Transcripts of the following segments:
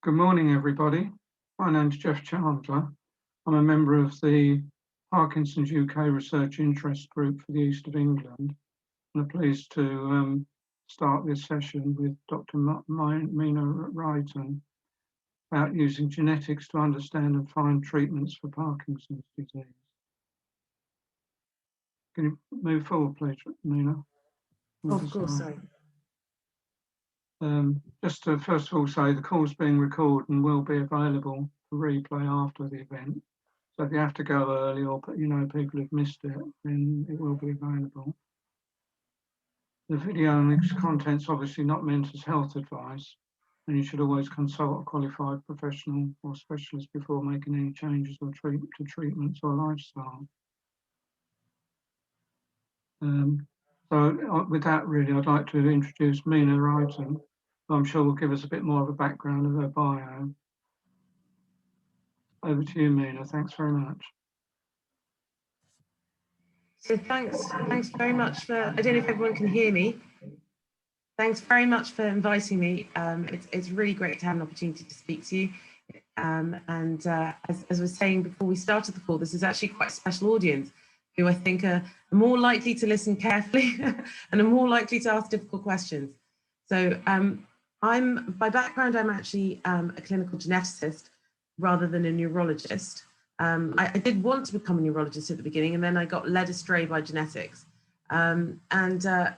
Good morning, everybody. My name's Jeff Chandler. I'm a member of the Parkinson's UK Research Interest Group for the East of England. And I'm pleased to start this session with Dr. Mina Ryten about using genetics to understand and find treatments for Parkinson's disease. Can you move forward, please, Mina? Of course, sorry. Just to first of all say the call's being recorded and will be available for replay after the event. So if you have to go early or people have missed it, then it will be available. The video and its content's obviously not meant as health advice, and you should always consult a qualified professional or specialist before making any changes or treatments or lifestyle. So with that, really, I'd like to introduce Mina Ryten, who I'm sure will give us a bit more of a background of her bio. Over to you, Mina. Thanks very much. So thanks very much for, I don't know if everyone can hear me. Thanks very much for inviting me. It's really great to have an opportunity to speak to you. As I was saying before we started the call, this is actually quite a special audience who I think are more likely to listen carefully and are more likely to ask difficult questions. So by background, I'm actually a clinical geneticist rather than a neurologist. I did want to become a neurologist at the beginning, and then I got led astray by genetics. From a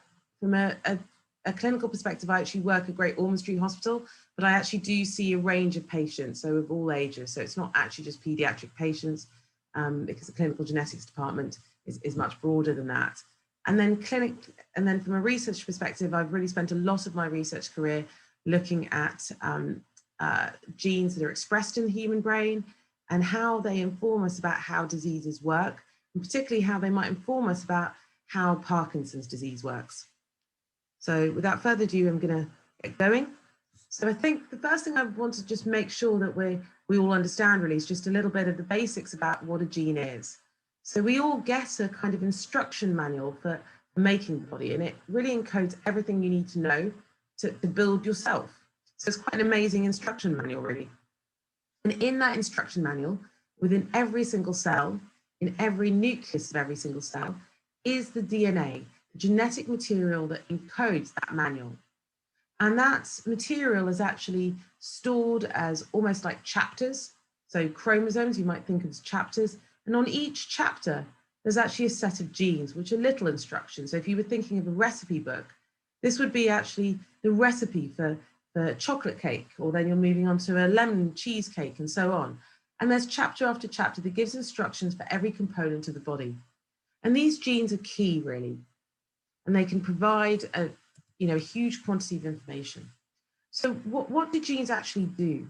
clinical perspective, I actually work at Great Ormond Street Hospital, but I actually do see a range of patients, so of all ages. So it's not actually just pediatric patients, because the clinical genetics department is much broader than that. And then from a research perspective, I've really spent a lot of my research career looking at genes that are expressed in the human brain and how they inform us about how diseases work, and particularly how they might inform us about how Parkinson's disease works. So without further ado, I'm going to get going. So I think the first thing I want to just make sure that we all understand really is just a little bit of the basics about what a gene is. So we all get a kind of instruction manual for making the body, and it really encodes everything you need to know to build yourself. So it's quite an amazing instruction manual, really. And in that instruction manual, within every single cell, in every nucleus of every single cell, is the DNA, the genetic material that encodes that manual. And that material is actually stored as almost like chapters. So chromosomes, you might think of as chapters. And on each chapter, there's actually a set of genes, which are little instructions. So if you were thinking of a recipe book, this would be actually the recipe for chocolate cake, or then you're moving on to a lemon cheesecake and so on. And there's chapter after chapter that gives instructions for every component of the body. And these genes are key, really. And they can provide a huge quantity of information. So what do genes actually do?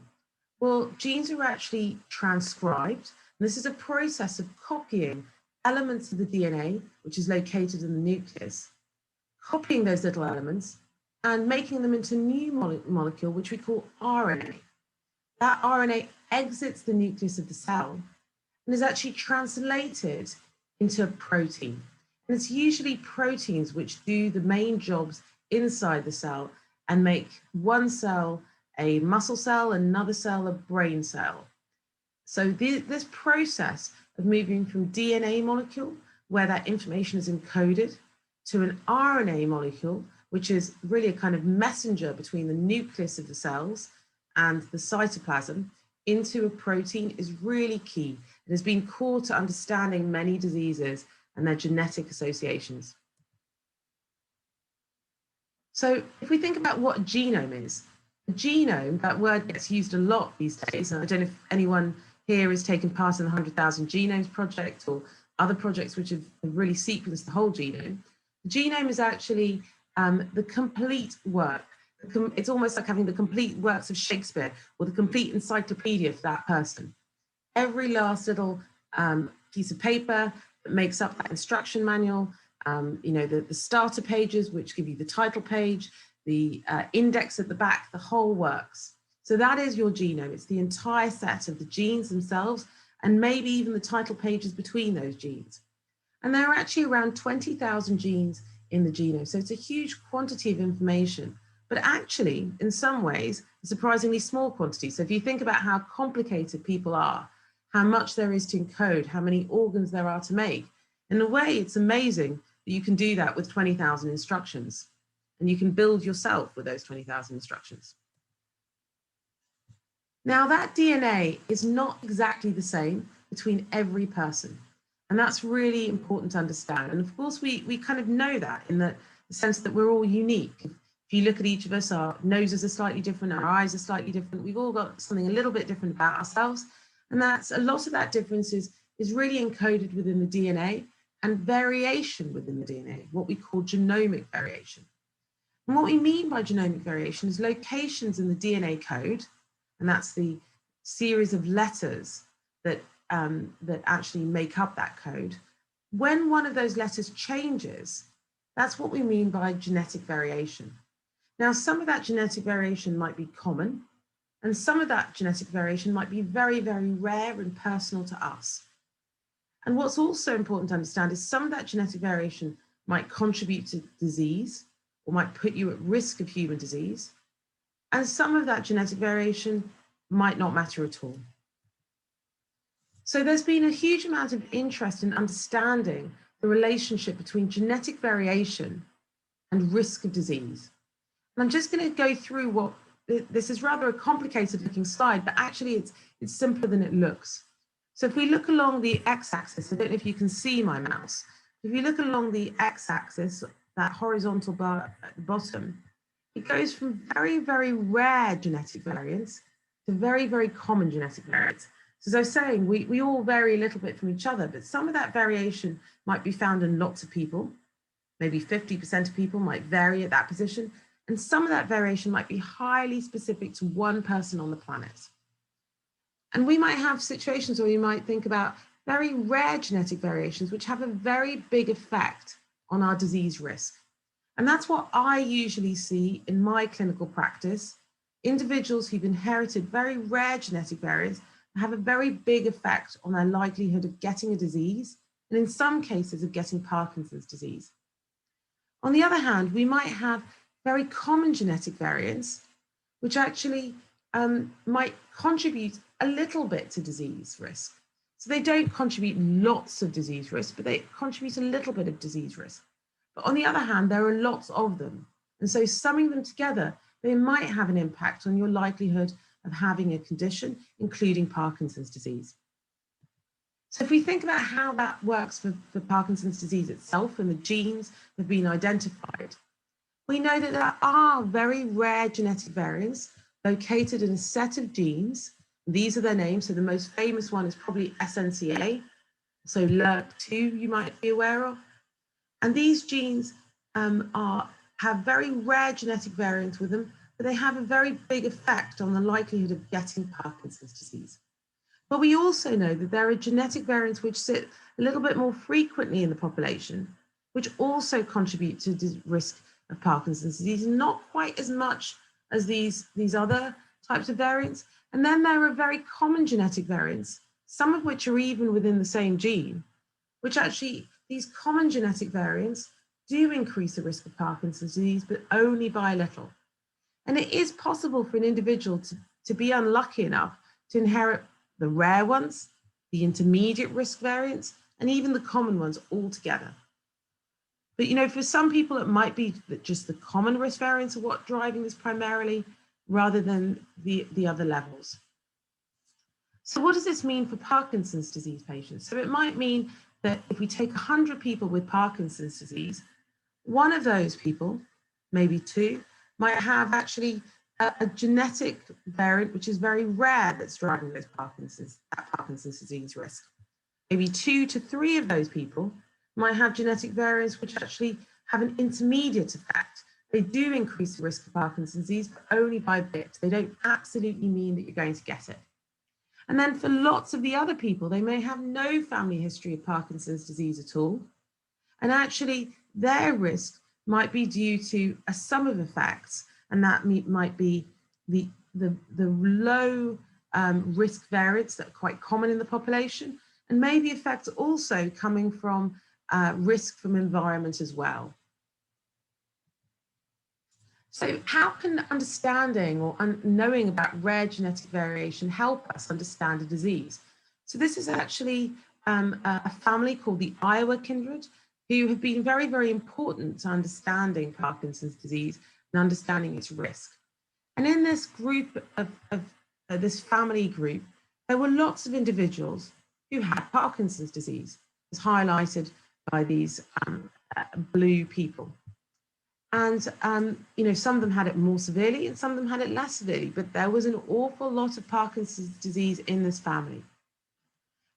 Well, genes are actually transcribed. And this is a process of copying elements of the DNA, which is located in the nucleus, copying those little elements and making them into a new molecule, which we call RNA. That RNA exits the nucleus of the cell and is actually translated into a protein. And it's usually proteins which do the main jobs inside the cell and make one cell a muscle cell, another cell a brain cell. So this process of moving from DNA molecule, where that information is encoded, to an RNA molecule, which is really a kind of messenger between the nucleus of the cells and the cytoplasm, into a protein, is really key. It has been core to understanding many diseases and their genetic associations. So if we think about what a genome is, a genome, that word gets used a lot these days. And I don't know if anyone here has taken part in the 100,000 Genomes project or other projects which have really sequenced the whole genome. The genome is actually the complete work. It's almost like having the complete works of Shakespeare or the complete encyclopedia for that person. Every last little piece of paper that makes up that instruction manual, the starter pages, which give you the title page, the index at the back, the whole works. So that is your genome. It's the entire set of the genes themselves, and maybe even the title pages between those genes. And there are actually around 20,000 genes in the genome. So it's a huge quantity of information, but actually, in some ways, a surprisingly small quantity. So if you think about how complicated people are, how much there is to encode, how many organs there are to make, in a way, it's amazing that you can do that with 20,000 instructions, and you can build yourself with those 20,000 instructions. Now, that DNA is not exactly the same between every person, and that's really important to understand. And of course, we kind of know that in the sense that we're all unique. If you look at each of us, our noses are slightly different, our eyes are slightly different. We've all got something a little bit different about ourselves. And that's a lot of that difference is really encoded within the DNA and variation within the DNA, what we call genomic variation. And what we mean by genomic variation is locations in the DNA code, and that's the series of letters that, that actually make up that code. When one of those letters changes, that's what we mean by genetic variation. Now, some of that genetic variation might be common, and some of that genetic variation might be very, very rare and personal to us. And what's also important to understand is some of that genetic variation might contribute to disease or might put you at risk of human disease. And some of that genetic variation might not matter at all. So there's been a huge amount of interest in understanding the relationship between genetic variation and risk of disease. And I'm just going to go through what, this is rather a complicated looking slide, but actually it's simpler than it looks. So if we look along the x-axis, I don't know if you can see my mouse. If you look along the x-axis, that horizontal bar at the bottom, it goes from very, very rare genetic variants to very, very common genetic variants. So as I was saying, we all vary a little bit from each other, but some of that variation might be found in lots of people. Maybe 50% of people might vary at that position. And some of that variation might be highly specific to one person on the planet. And we might have situations where you might think about very rare genetic variations, which have a very big effect on our disease risk. And that's what I usually see in my clinical practice. Individuals who've inherited very rare genetic variants have a very big effect on their likelihood of getting a disease, and in some cases of getting Parkinson's disease. On the other hand, we might have very common genetic variants, which actually might contribute a little bit to disease risk. So they don't contribute lots of disease risk, but they contribute a little bit of disease risk. But on the other hand, there are lots of them. And so summing them together, they might have an impact on your likelihood of having a condition, including Parkinson's disease. So if we think about how that works for Parkinson's disease itself and the genes that have been identified, we know that there are very rare genetic variants located in a set of genes. These are their names. So the most famous one is probably SNCA. So LRRK2 you might be aware of. And these genes have very rare genetic variants with them, but they have a very big effect on the likelihood of getting Parkinson's disease. But we also know that there are genetic variants which sit a little bit more frequently in the population, which also contribute to the risk of Parkinson's disease, not quite as much as these other types of variants. And then there are very common genetic variants, some of which are even within the same gene, which actually, these common genetic variants do increase the risk of Parkinson's disease, but only by a little. And it is possible for an individual to be unlucky enough to inherit the rare ones, the intermediate risk variants, and even the common ones all together. But, you know, for some people, it might be that just the common risk variants are what driving this primarily, rather than the other levels. So what does this mean for Parkinson's disease patients? So it might mean that if we take 100 people with Parkinson's disease, one of those people, maybe two, might have actually a genetic variant which is very rare that's driving those Parkinson's disease risk. Maybe 2 to 3 of those people might have genetic variants which actually have an intermediate effect. They do increase the risk of Parkinson's disease, but only by a bit. They don't absolutely mean that you're going to get it. And then for lots of the other people, they may have no family history of Parkinson's disease at all. And actually their risk might be due to a sum of effects, and that might be the low risk variants that are quite common in the population, and maybe effects also coming from risk from environment as well. So how can understanding or knowing about rare genetic variation help us understand a disease? So this is actually a family called the Iowa kindred, who have been very, very important to understanding Parkinson's disease and understanding its risk. And in this group of this family group, there were lots of individuals who had Parkinson's disease, as highlighted by these blue people. And some of them had it more severely and some of them had it less severely, but there was an awful lot of Parkinson's disease in this family.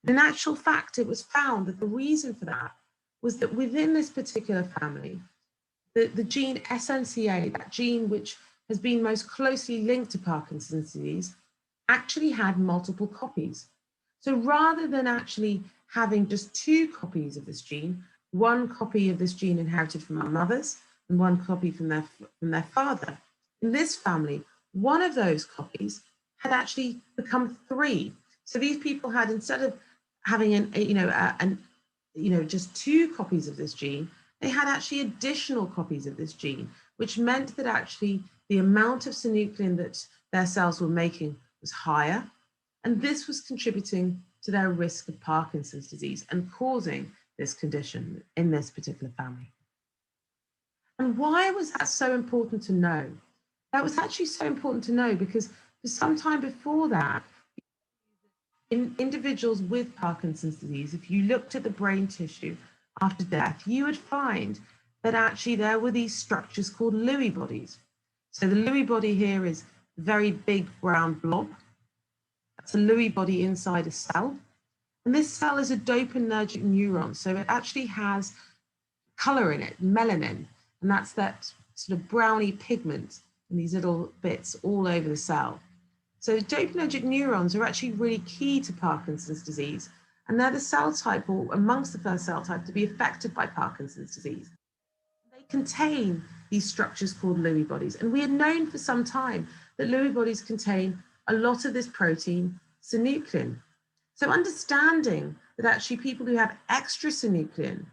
In actual fact, it was found that the reason for that was that within this particular family, the gene SNCA, that gene which has been most closely linked to Parkinson's disease, actually had multiple copies. So rather than actually having just 2 copies of this gene, 1 copy of this gene inherited from our mothers and 1 copy from their father, in this family, 1 of those copies had actually become 3. So these people had, instead of having just 2 copies of this gene, they had actually additional copies of this gene, which meant that actually the amount of synuclein that their cells were making was higher. And this was contributing to their risk of Parkinson's disease and causing this condition in this particular family. And why was that so important to know? That was actually so important to know because for some time before that, in individuals with Parkinson's disease, if you looked at the brain tissue after death, you would find that actually there were these structures called Lewy bodies. So the Lewy body here is a very big brown blob. That's a Lewy body inside a cell. And this cell is a dopaminergic neuron. So it actually has color in it, melanin. And that's that sort of browny pigment in these little bits all over the cell. So dopaminergic neurons are actually really key to Parkinson's disease. And they're the cell type, or amongst the first cell type, to be affected by Parkinson's disease. They contain these structures called Lewy bodies. And we had known for some time that Lewy bodies contain a lot of this protein, synuclein. So understanding that actually people who have extra synuclein,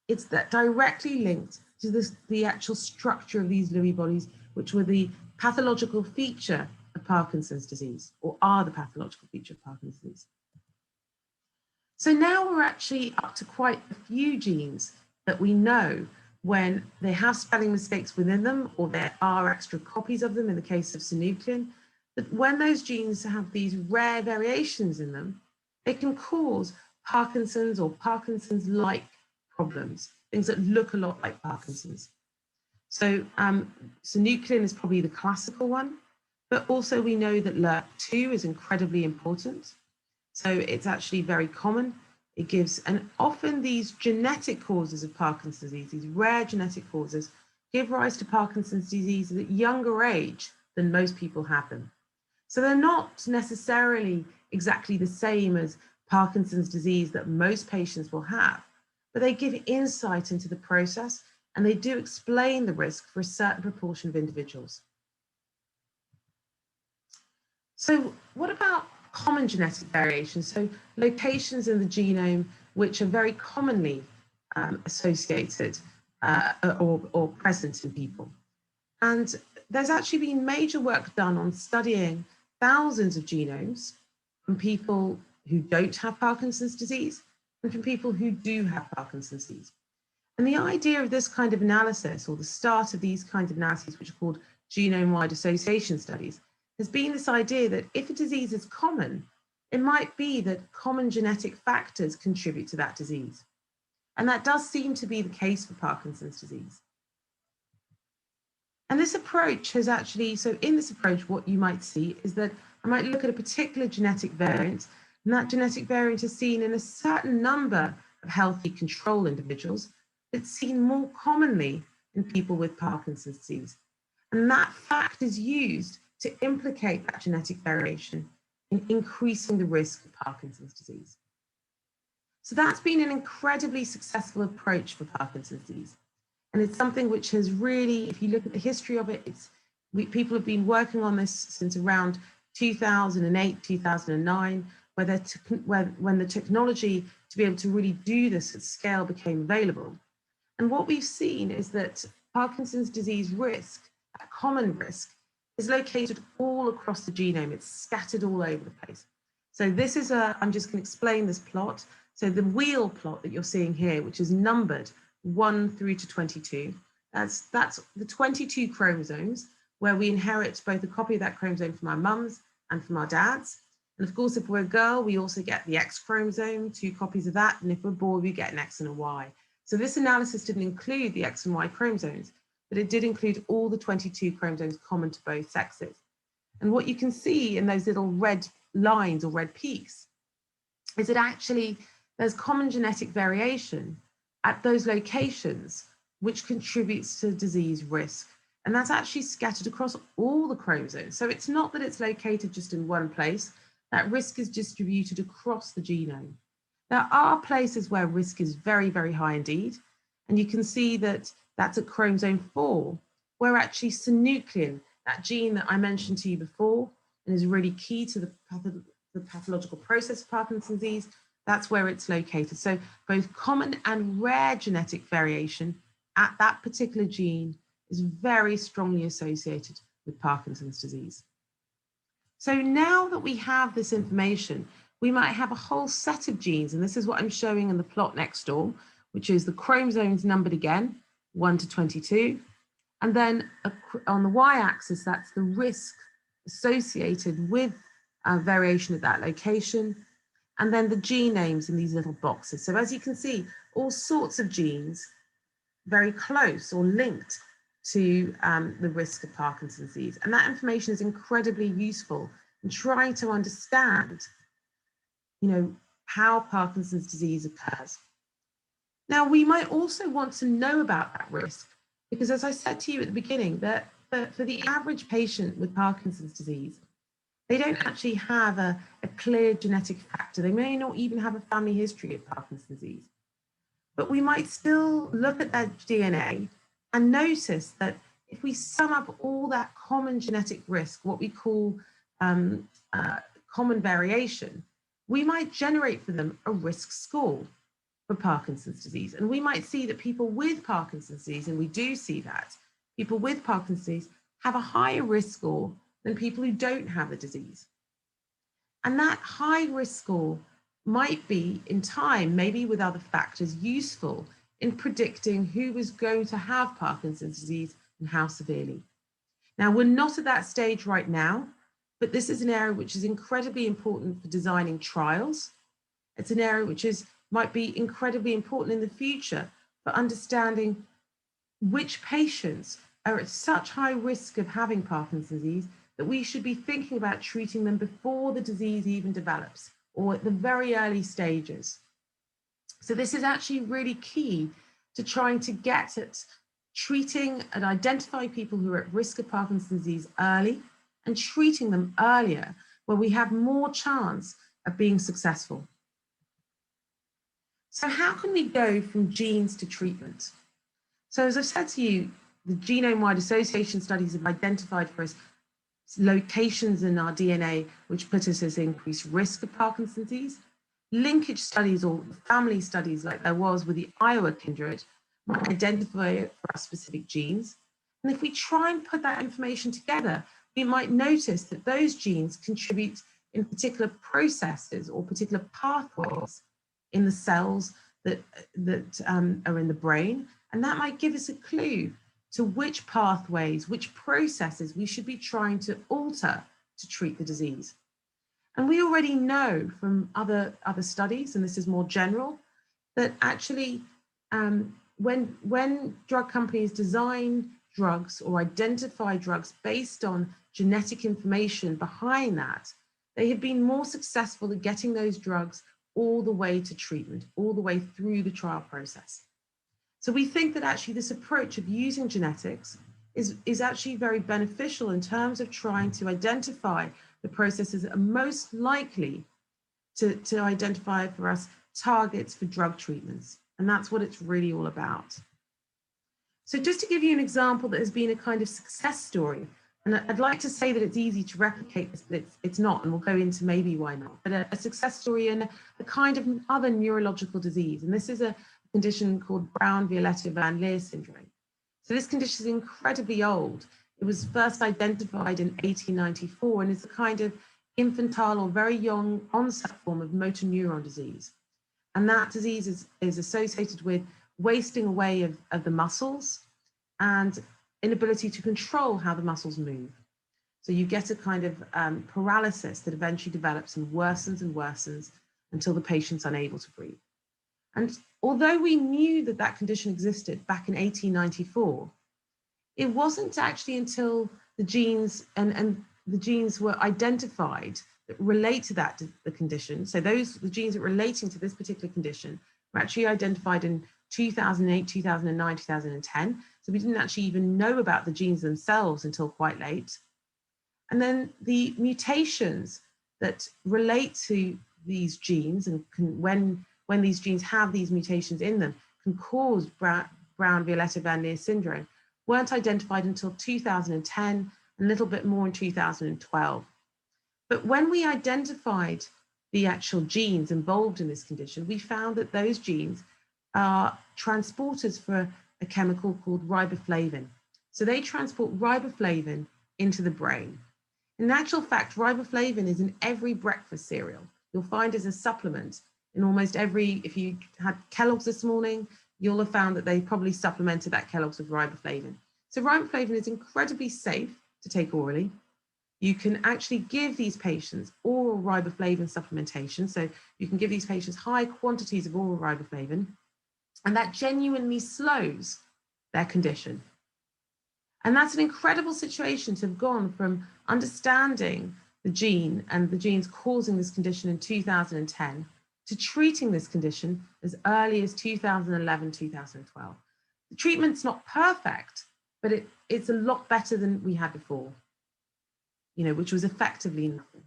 it's that directly linked to the actual structure of these Lewy bodies, which were the pathological feature of Parkinson's disease, or are the pathological feature of Parkinson's disease. So now we're actually up to quite a few genes that we know when they have spelling mistakes within them, or there are extra copies of them in the case of synuclein, that when those genes have these rare variations in them, they can cause Parkinson's or Parkinson's-like problems, things that look a lot like Parkinson's. So synuclein is probably the classical one, but also we know that LRRK2 is incredibly important. So it's actually very common. It gives, and often these genetic causes of Parkinson's disease, these rare genetic causes, give rise to Parkinson's disease at a younger age than most people have them. So they're not necessarily exactly the same as Parkinson's disease that most patients will have, but they give insight into the process and they do explain the risk for a certain proportion of individuals. So what about common genetic variations? So locations in the genome which are very commonly associated or present in people. And there's actually been major work done on studying thousands of genomes from people who don't have Parkinson's disease and from people who do have Parkinson's disease. And the idea of this kind of analysis, or the start of these kinds of analyses, which are called genome-wide association studies, has been this idea that if a disease is common, it might be that common genetic factors contribute to that disease. And that does seem to be the case for Parkinson's disease. And this approach has actually, so in this approach, what you might see is that I might look at a particular genetic variant, and that genetic variant is seen in a certain number of healthy control individuals. It's seen more commonly in people with Parkinson's disease. And that fact is used to implicate that genetic variation in increasing the risk of Parkinson's disease. So that's been an incredibly successful approach for Parkinson's disease. And it's something which has really, if you look at the history of it, people have been working on this since around 2008, 2009, when the technology to be able to really do this at scale became available. And what we've seen is that Parkinson's disease risk that common risk, is located all across the genome. It's scattered all over the place. So this is I'm just going to explain this plot. So the wheel plot that you're seeing here, which is numbered 1 through to 22, that's the 22 chromosomes where we inherit both a copy of that chromosome from our mums and from our dads. And of course, if we're a girl, we also get the X chromosome, 2 copies of that. And if we're a boy, we get an X and a Y. So this analysis didn't include the X and Y chromosomes, but it did include all the 22 chromosomes common to both sexes. And what you can see in those little red lines or red peaks is that actually there's common genetic variation at those locations, which contributes to disease risk. And that's actually scattered across all the chromosomes. So it's not that it's located just in one place. That risk is distributed across the genome. There are places where risk is very, very high indeed. And you can see that that's at chromosome 4, where actually synuclein, that gene that I mentioned to you before, and is really key to the pathological process of Parkinson's disease, that's where it's located. So both common and rare genetic variation at that particular gene is very strongly associated with Parkinson's disease. So now that we have this information, we might have a whole set of genes, and this is what I'm showing in the plot next door, which is the chromosomes numbered again, 1 to 22. And then on the y-axis, that's the risk associated with variation at that location. And then the gene names in these little boxes. So as you can see, all sorts of genes very close or linked to the risk of Parkinson's disease. And that information is incredibly useful in trying to understand, how Parkinson's disease occurs. Now, we might also want to know about that risk, because as I said to you at the beginning, that for the average patient with Parkinson's disease, they don't actually have a clear genetic factor. They may not even have a family history of Parkinson's disease. But we might still look at their DNA and notice that if we sum up all that common genetic risk, what we call common variation, we might generate for them a risk score for Parkinson's disease. And we might see that people with Parkinson's disease, and we do see that, people with Parkinson's disease have a higher risk score than people who don't have the disease. And that high risk score might be, in time, maybe with other factors, useful in predicting who is going to have Parkinson's disease and how severely. Now, we're not at that stage right now, but this is an area which is incredibly important for designing trials. It's an area which might be incredibly important in the future for understanding which patients are at such high risk of having Parkinson's disease that we should be thinking about treating them before the disease even develops or at the very early stages. So this is actually really key to trying to get at treating and identifying people who are at risk of Parkinson's disease early and treating them earlier, where we have more chance of being successful. So how can we go from genes to treatment? So as I've said to you, the genome-wide association studies have identified for us locations in our DNA which put us at increased risk of Parkinson's disease. Linkage studies or family studies, like there was with the Iowa kindred, might identify for us specific genes. And if we try and put that information together, we might notice that those genes contribute in particular processes or particular pathways in the cells that are in the brain. And that might give us a clue to which pathways, which processes we should be trying to alter to treat the disease. And we already know from other studies, and this is more general, that actually when drug companies design drugs or identify drugs based on genetic information behind that, they have been more successful at getting those drugs all the way to treatment, all the way through the trial process. So we think that actually this approach of using genetics is actually very beneficial in terms of trying to identify the processes that are most likely to identify for us targets for drug treatments. And that's what it's really all about. So just to give you an example that has been a kind of success story, and I'd like to say that it's easy to replicate this, but it's not, and we'll go into maybe why not, but a success story in a kind of other neurological disease. And this is a condition called Brown-Violetta-Van Leer syndrome. So this condition is incredibly old. It was first identified in 1894 and is a kind of infantile or very young onset form of motor neuron disease. And that disease is associated with wasting away of the muscles and inability to control how the muscles move. So you get a kind of paralysis that eventually develops and worsens until the patient's unable to breathe. And although we knew that that condition existed back in 1894, it wasn't actually until the genes and the genes were identified that relate to the condition. So the genes that relating to this particular condition were actually identified in 2008, 2009, 2010. So we didn't actually even know about the genes themselves until quite late. And then the mutations that relate to these genes and when these genes have these mutations in them can cause Brown-Violetta van Leer syndrome weren't identified until 2010, a little bit more in 2012. But when we identified the actual genes involved in this condition, we found that those genes are transporters for a chemical called riboflavin. So they transport riboflavin into the brain. In actual fact, riboflavin is in every breakfast cereal. You'll find as a supplement in almost every, if you had Kellogg's this morning, you'll have found that they probably supplemented that Kellogg's with riboflavin. So riboflavin is incredibly safe to take orally. You can actually give these patients oral riboflavin supplementation. So you can give these patients high quantities of oral riboflavin, and that genuinely slows their condition. And that's an incredible situation to have gone from understanding the gene and the genes causing this condition in 2010 to treating this condition as early as 2011, 2012. The treatment's not perfect, but it's a lot better than we had before, which was effectively nothing.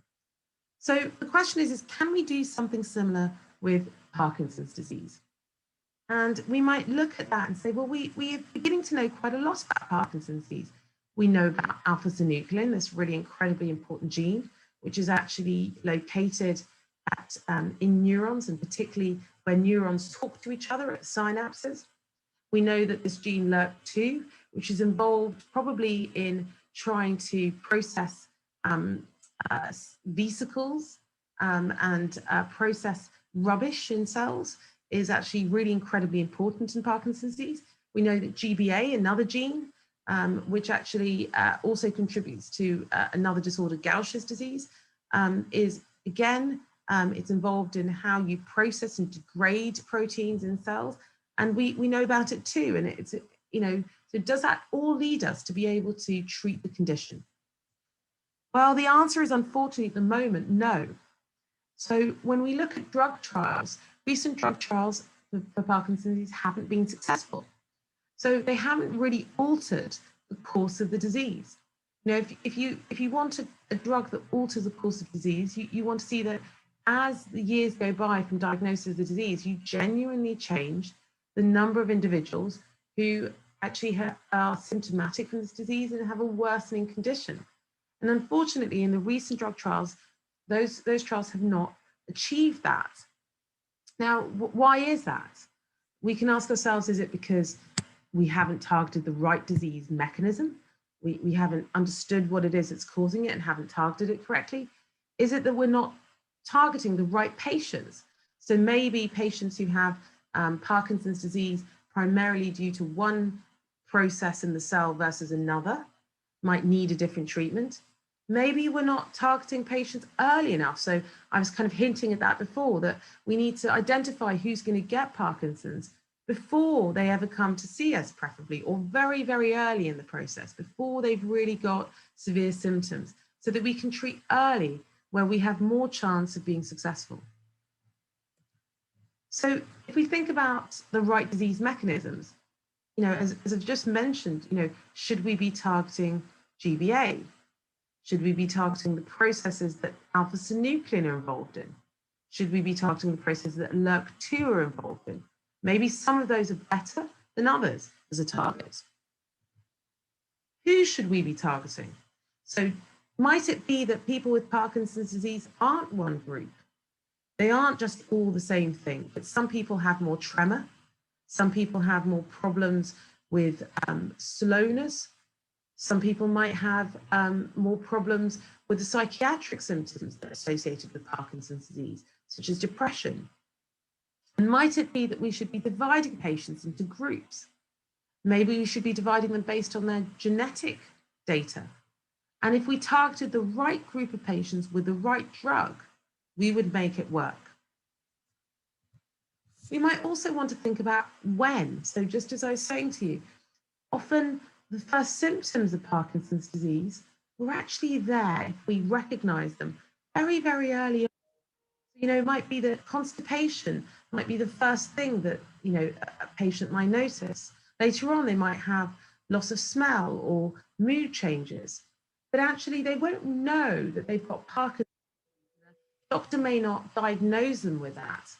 So the question is can we do something similar with Parkinson's disease? And we might look at that and say, well, we're beginning to know quite a lot about Parkinson's disease. We know about alpha-synuclein, this really incredibly important gene, which is actually located in neurons, and particularly where neurons talk to each other at the synapses. We know that this gene LRRK2, which is involved probably in trying to process vesicles and process rubbish in cells, is actually really incredibly important in Parkinson's disease. We know that GBA, another gene, which actually also contributes to another disorder, Gaucher's disease, is again, it's involved in how you process and degrade proteins in cells. And we know about it too. And it's, so does that all lead us to be able to treat the condition? Well, the answer is unfortunately at the moment, no. So when we look at drug trials, recent drug trials for Parkinson's disease haven't been successful. So they haven't really altered the course of the disease. If you want a drug that alters the course of disease, you want to see that as the years go by from diagnosis of the disease, you genuinely change the number of individuals who actually are symptomatic from this disease and have a worsening condition. And unfortunately, in the recent drug trials, those trials have not achieved that. Now, why is that? We can ask ourselves, is it because we haven't targeted the right disease mechanism? We haven't understood what it is that's causing it and haven't targeted it correctly? Is it that we're not targeting the right patients? So maybe patients who have Parkinson's disease primarily due to one process in the cell versus another might need a different treatment. Maybe we're not targeting patients early enough. So I was kind of hinting at that before, that we need to identify who's going to get Parkinson's before they ever come to see us, preferably, or very, very early in the process, before they've really got severe symptoms, so that we can treat early where we have more chance of being successful. So if we think about the right disease mechanisms, as I've just mentioned, should we be targeting GBA? Should we be targeting the processes that alpha-synuclein are involved in? Should we be targeting the processes that LRRK2 are involved in? Maybe some of those are better than others as a target. Who should we be targeting? So might it be that people with Parkinson's disease aren't one group? They aren't just all the same thing, but some people have more tremor. Some people have more problems with slowness. Some people might have more problems with the psychiatric symptoms that are associated with Parkinson's disease, such as depression. And might it be that we should be dividing patients into groups? Maybe we should be dividing them based on their genetic data. And if we targeted the right group of patients with the right drug, we would make it work. We might also want to think about when. So just as I was saying to you, often the first symptoms of Parkinson's disease were actually there if we recognize them very, very early on. It might be that constipation might be the first thing that, a patient might notice. Later on, they might have loss of smell or mood changes, but actually they won't know that they've got Parkinson's. The doctor may not diagnose them with that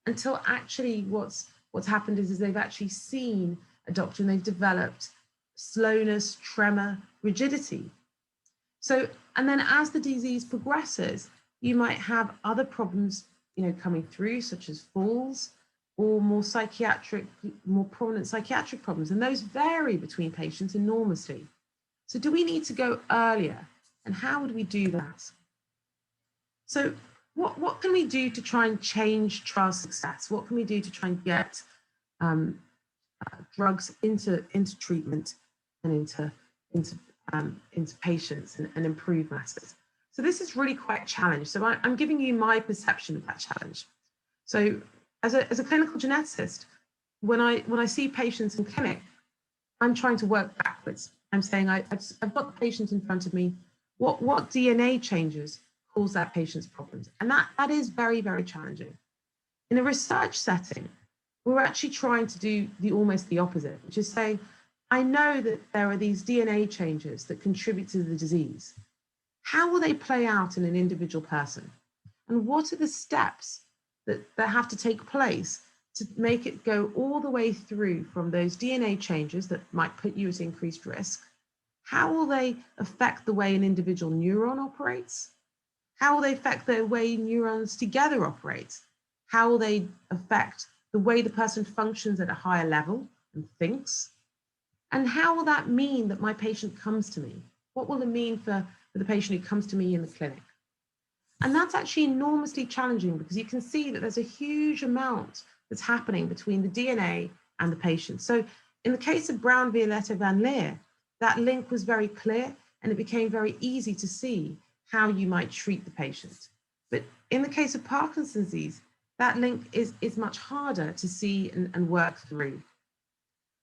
until actually what's happened is they've actually seen a doctor and they've developed slowness, tremor, rigidity. So, and then as the disease progresses, you might have other problems, coming through, such as falls or more prominent psychiatric problems. And those vary between patients enormously. So do we need to go earlier? And how would we do that? So what can we do to try and change trial success? What can we do to try and get drugs into treatment and into patients and improve matters? So this is really quite a challenge. So I'm giving you my perception of that challenge. So as a clinical geneticist, when I see patients in clinic, I'm trying to work backwards. I'm saying I've got the patient in front of me. What DNA changes cause that patient's problems? And that is very, very challenging. In a research setting, we're actually trying to do almost the opposite, which is saying, I know that there are these DNA changes that contribute to the disease. How will they play out in an individual person? And what are the steps that have to take place to make it go all the way through from those DNA changes that might put you at increased risk? How will they affect the way an individual neuron operates? How will they affect the way neurons together operate? How will they affect the way the person functions at a higher level and thinks? And how will that mean that my patient comes to me? What will it mean for the patient who comes to me in the clinic? And that's actually enormously challenging because you can see that there's a huge amount that's happening between the DNA and the patient. So in the case of Brown, Violetta, Van Leer, that link was very clear and it became very easy to see how you might treat the patient. But in the case of Parkinson's disease, that link is much harder to see and work through.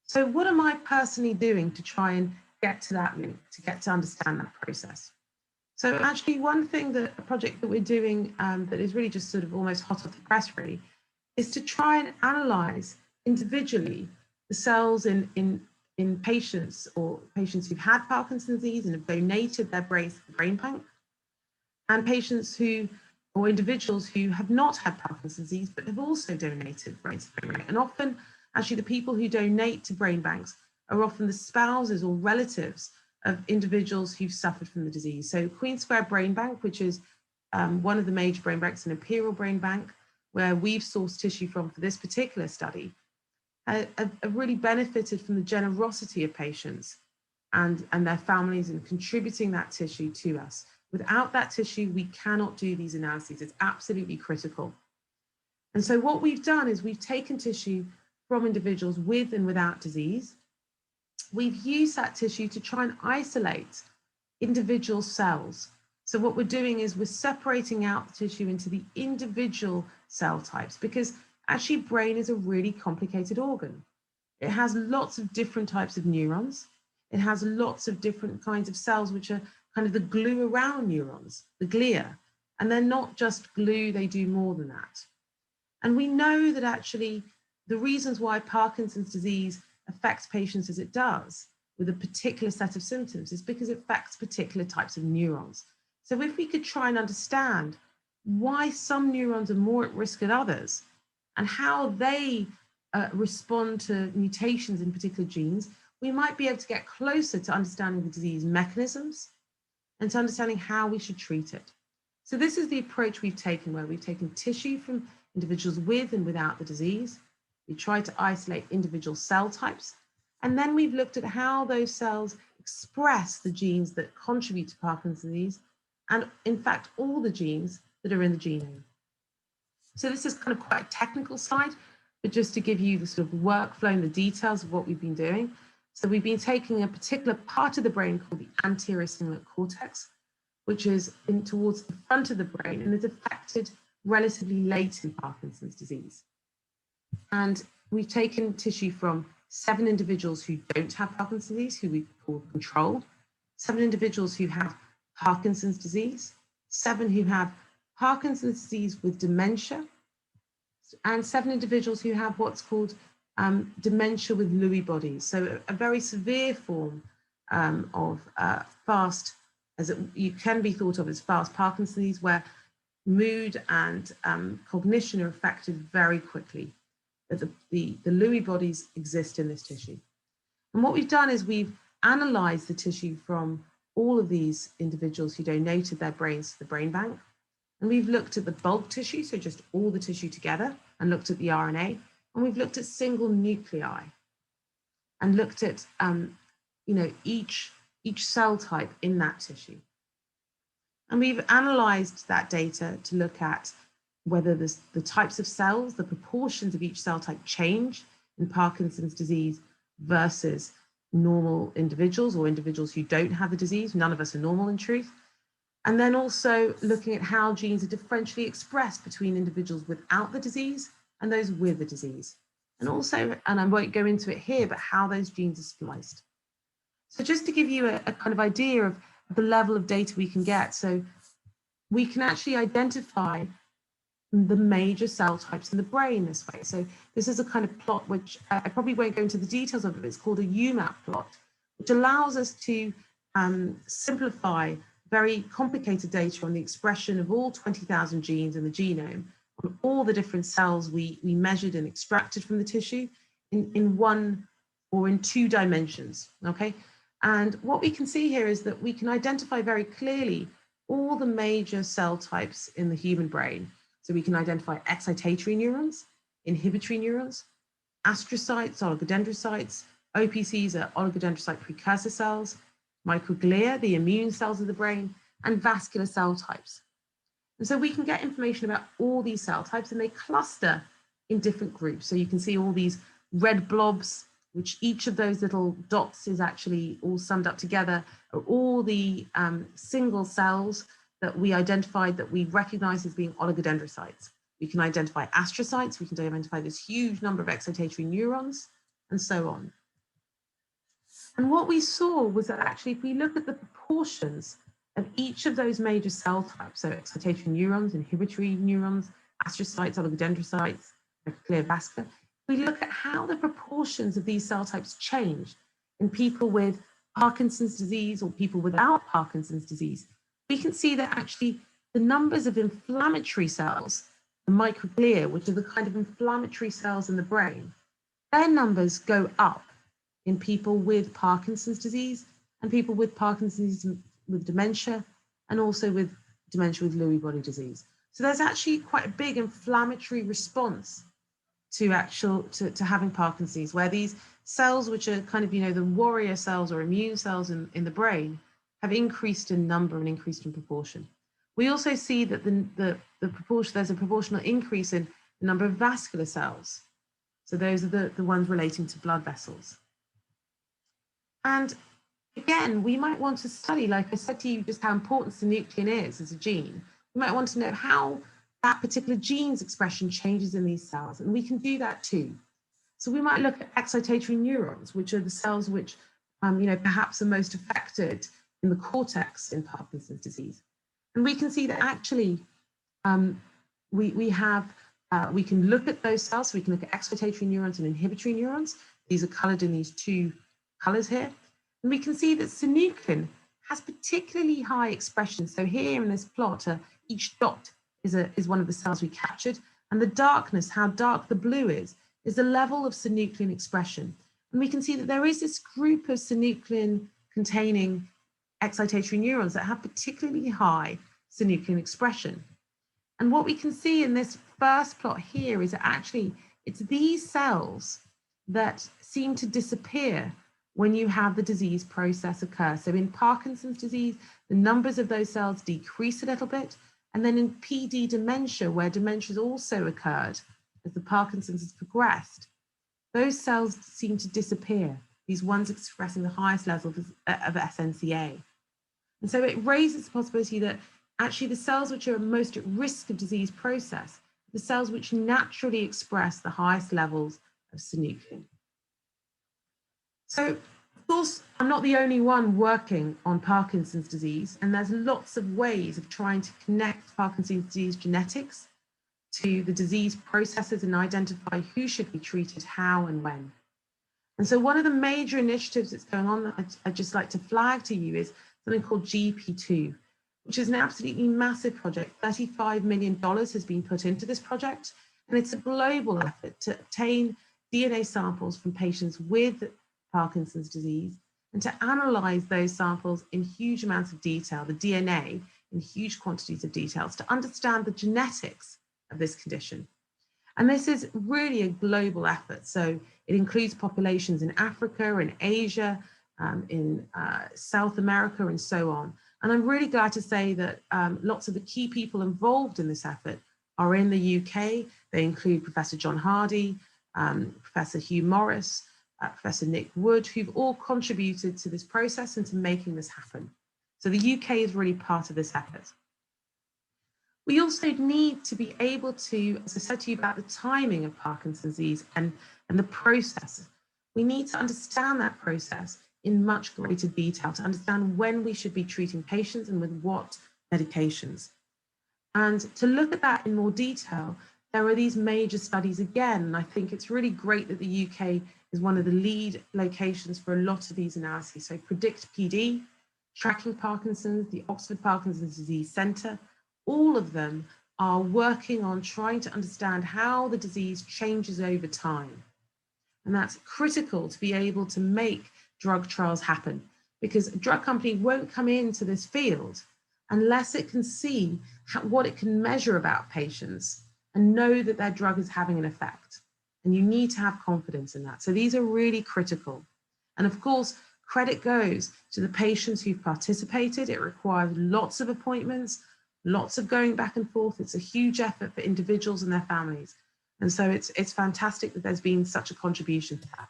So what am I personally doing to try and get to that link, to get to understand that process? So actually one thing a project that we're doing that is really just sort of almost hot off the press really, is to try and analyze individually the cells in patients or patients who've had Parkinson's disease and have donated their brains to the brain bank, and patients or individuals who have not had Parkinson's disease but have also donated brains to the brain bank. And often actually the people who donate to brain banks are often the spouses or relatives of individuals who've suffered from the disease. So Queen Square Brain Bank, which is one of the major brain banks, an Imperial Brain Bank, where we've sourced tissue from for this particular study, have really benefited from the generosity of patients and their families in contributing that tissue to us. Without that tissue, we cannot do these analyses. It's absolutely critical. And so what we've done is we've taken tissue from individuals with and without disease. We've used that tissue to try and isolate individual cells. So what we're doing is we're separating out the tissue into the individual cell types, because actually brain is a really complicated organ. It has lots of different types of neurons. It has lots of different kinds of cells, which are kind of the glue around neurons, the glia. And they're not just glue, they do more than that. And we know that actually the reasons why Parkinson's disease affects patients as it does with a particular set of symptoms is because it affects particular types of neurons. So if we could try and understand why some neurons are more at risk than others and how they respond to mutations in particular genes, we might be able to get closer to understanding the disease mechanisms and to understanding how we should treat it. So this is the approach we've taken, where we've taken tissue from individuals with and without the disease. We tried to isolate individual cell types, and then we've looked at how those cells express the genes that contribute to Parkinson's disease, and in fact, all the genes that are in the genome. So this is kind of quite a technical slide, but just to give you the sort of workflow and the details of what we've been doing. So we've been taking a particular part of the brain called the anterior cingulate cortex, which is towards the front of the brain and is affected relatively late in Parkinson's disease. And we've taken tissue from 7 individuals who don't have Parkinson's disease, who we call control, 7 individuals who have Parkinson's disease, 7 who have Parkinson's disease with dementia, and 7 individuals who have what's called dementia with Lewy bodies. So a very severe form of fast, you can be thought of as fast Parkinson's disease, where mood and cognition are affected very quickly. The Lewy bodies exist in this tissue. And what we've done is we've analyzed the tissue from all of these individuals who donated their brains to the brain bank. And we've looked at the bulk tissue, so just all the tissue together, and looked at the RNA. And we've looked at single nuclei and looked at each cell type in that tissue. And we've analyzed that data to look at whether the types of cells, the proportions of each cell type change in Parkinson's disease versus normal individuals or individuals who don't have the disease. None of us are normal in truth. And then also looking at how genes are differentially expressed between individuals without the disease and those with the disease. And also, and I won't go into it here, but how those genes are spliced. So just to give you a kind of idea of the level of data we can get. So we can actually identify the major cell types in the brain this way. So this is a kind of plot which I probably won't go into the details of, but it's called a UMAP plot, which allows us to simplify very complicated data on the expression of all 20,000 genes in the genome, on all the different cells we measured and extracted from the tissue in 1 or in 2 dimensions, okay? And what we can see here is that we can identify very clearly all the major cell types in the human brain. So we can identify excitatory neurons, inhibitory neurons, astrocytes, oligodendrocytes, OPCs are oligodendrocyte precursor cells, microglia, the immune cells of the brain, and vascular cell types. And so we can get information about all these cell types, and they cluster in different groups. So you can see all these red blobs, which each of those little dots is actually all summed up together, are all the single cells that we identified that we recognize as being oligodendrocytes. We can identify astrocytes, we can identify this huge number of excitatory neurons, and so on. And what we saw was that actually, if we look at the proportions of each of those major cell types, so excitatory neurons, inhibitory neurons, astrocytes, oligodendrocytes, microglia, vascular, we look at how the proportions of these cell types change in people with Parkinson's disease or people without Parkinson's disease, we can see that actually the numbers of inflammatory cells, the microglia, which are the kind of inflammatory cells in the brain, their numbers go up in people with Parkinson's disease and people with Parkinson's with dementia, and also with dementia with Lewy body disease. So there's actually quite a big inflammatory response to having Parkinson's disease, where these cells, which are kind of, the warrior cells or immune cells in the brain, have increased in number and increased in proportion. We also see that there's a proportional increase in the number of vascular cells. So those are the ones relating to blood vessels. And again, we might want to study, like I said to you, just how important synuclein is as a gene. We might want to know how that particular gene's expression changes in these cells, and we can do that too. So we might look at excitatory neurons, which are the cells which, perhaps are most affected in the cortex in Parkinson's disease. And we can see that actually we can look at those cells. So we can look at excitatory neurons and inhibitory neurons. These are colored in these 2 colors here. And we can see that synuclein has particularly high expression. So here in this plot, each dot is one of the cells we captured. And the darkness, how dark the blue is the level of synuclein expression. And we can see that there is this group of synuclein containing excitatory neurons that have particularly high synuclein expression. And what we can see in this first plot here is that actually it's these cells that seem to disappear when you have the disease process occur. So in Parkinson's disease, the numbers of those cells decrease a little bit. And then in PD dementia, where dementia has also occurred as the Parkinson's has progressed, those cells seem to disappear, these ones expressing the highest level of SNCA. And so it raises the possibility that actually the cells which are most at risk of disease process, the cells which naturally express the highest levels of synuclein. So, of course, I'm not the only one working on Parkinson's disease, and there's lots of ways of trying to connect Parkinson's disease genetics to the disease processes and identify who should be treated, how and when. And so one of the major initiatives that's going on that I'd just like to flag to you is something called GP2, which is an absolutely massive project. $35 million has been put into this project, and it's a global effort to obtain DNA samples from patients with Parkinson's disease and to analyze those samples in huge amounts of detail, the DNA in huge quantities of details, to understand the genetics of this condition. And this is really a global effort. So it includes populations in Africa, in Asia, in South America, and so on. And I'm really glad to say that lots of the key people involved in this effort are in the UK. They include Professor John Hardy, Professor Hugh Morris, Professor Nick Wood, who've all contributed to this process and to making this happen. So the UK is really part of this effort. We also need to be able to, as I said to you about the timing of Parkinson's disease and the process, we need to understand that process in much greater detail to understand when we should be treating patients and with what medications. And to look at that in more detail, there are these major studies again, and I think it's really great that the UK is one of the lead locations for a lot of these analyses. So Predict PD, Tracking Parkinson's, the Oxford Parkinson's Disease Centre, all of them are working on trying to understand how the disease changes over time. And that's critical to be able to make drug trials happen, because a drug company won't come into this field unless it can see what it can measure about patients and know that their drug is having an effect. And you need to have confidence in that. So these are really critical. And of course, credit goes to the patients who've participated. It requires lots of appointments, lots of going back and forth. It's a huge effort for individuals and their families. And so it's fantastic that there's been such a contribution to that.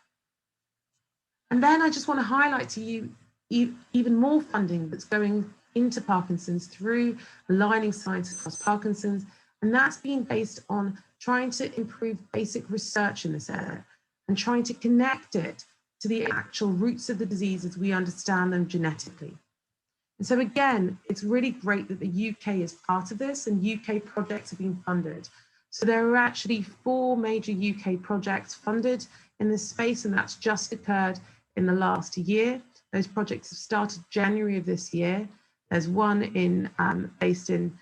And then I just want to highlight to you even more funding that's going into Parkinson's through aligning science across Parkinson's. And that's being based on trying to improve basic research in this area and trying to connect it to the actual roots of the disease as we understand them genetically. And so again, it's really great that the UK is part of this, and UK projects have been funded. So there are actually 4 major UK projects funded in this space, and that's just occurred in the last year. Those projects have started January of this year. There's one based in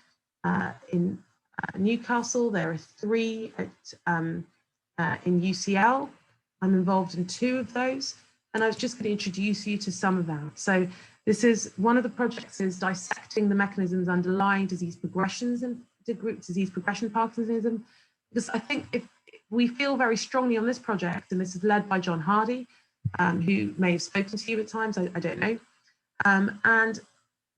Newcastle. There are 3 in UCL. I'm involved in 2 of those, and I was just going to introduce you to some of that. So this is one of the projects is dissecting the mechanisms underlying disease progressions and disease progression Parkinsonism, because I think if we feel very strongly on this project, and this is led by John Hardy, who may have spoken to you at times, I don't know. And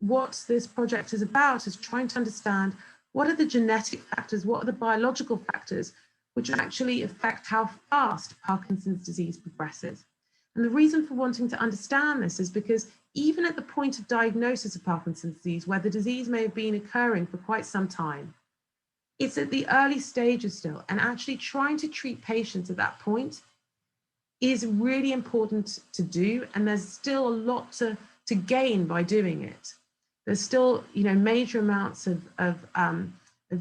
what this project is about is trying to understand what are the genetic factors, what are the biological factors which actually affect how fast Parkinson's disease progresses. And the reason for wanting to understand this is because even at the point of diagnosis of Parkinson's disease, where the disease may have been occurring for quite some time, it's at the early stages still, and actually trying to treat patients at that point is really important to do, and there's still a lot to gain by doing it. There's still, major amounts of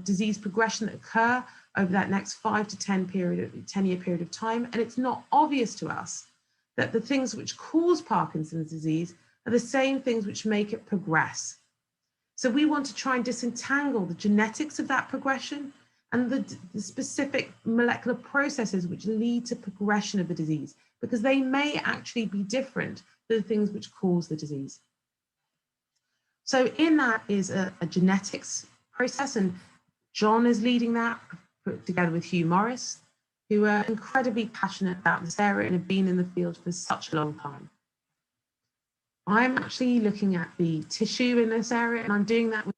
disease progression that occur over that next 5 to 10-year period of time, and it's not obvious to us that the things which cause Parkinson's disease are the same things which make it progress. So we want to try and disentangle the genetics of that progression and the specific molecular processes which lead to progression of the disease, because they may actually be different than the things which cause the disease. So in that is a genetics process, and John is leading that, put together with Hugh Morris, who are incredibly passionate about this area and have been in the field for such a long time. I'm actually looking at the tissue in this area, and I'm doing that with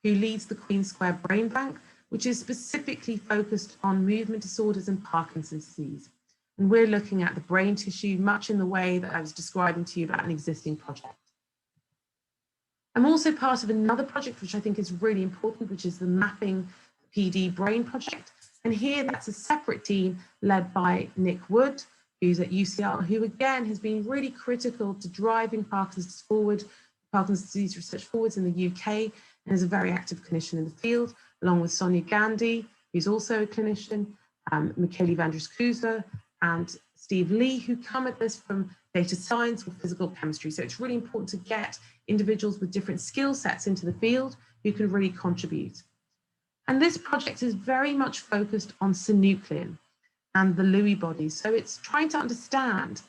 who leads the Queen Square Brain Bank, which is specifically focused on movement disorders and Parkinson's disease. And we're looking at the brain tissue much in the way that I was describing to you about an existing project. I'm also part of another project, which I think is really important, which is the Mapping PD Brain Project. And here that's a separate team led by Nick Wood, who's at UCL, who again has been really critical to driving Parkinson's disease research forwards in the UK, and is a very active clinician in the field, along with Sonia Gandhi, who's also a clinician, Michele Vandris-Kuzler, and Steve Lee, who come at this from data science or physical chemistry. So it's really important to get individuals with different skill sets into the field who can really contribute. And this project is very much focused on synuclein and the Lewy bodies. So it's trying to understand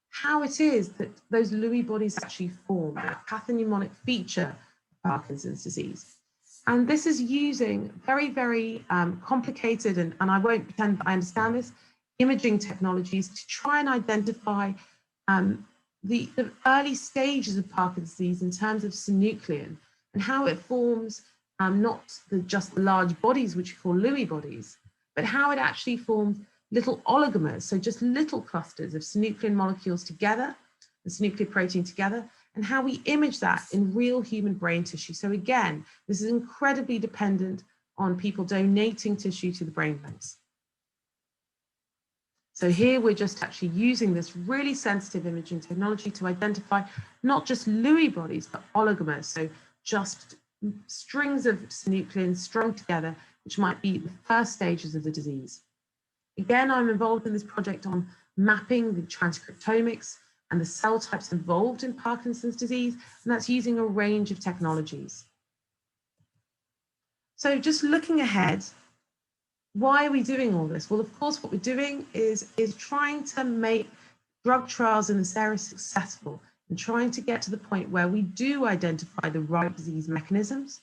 how it is that those Lewy bodies actually form, a pathognomonic feature of Parkinson's disease. And this is using very, very complicated, and I won't pretend that I understand this, imaging technologies to try and identify the early stages of Parkinson's disease in terms of synuclein and how it forms not just the large bodies, which we call Lewy bodies, but how it actually forms little oligomers, so just little clusters of synuclein molecules together, the synuclein protein together, and how we image that in real human brain tissue. So again, this is incredibly dependent on people donating tissue to the brain banks. So here we're just actually using this really sensitive imaging technology to identify not just Lewy bodies, but oligomers, so just strings of synuclein strung together, which might be the first stages of the disease. Again, I'm involved in this project on mapping the transcriptomics and the cell types involved in Parkinson's disease, and that's using a range of technologies. So just looking ahead, why are we doing all this? Well, of course, what we're doing is trying to make drug trials in this area successful and trying to get to the point where we do identify the right disease mechanisms.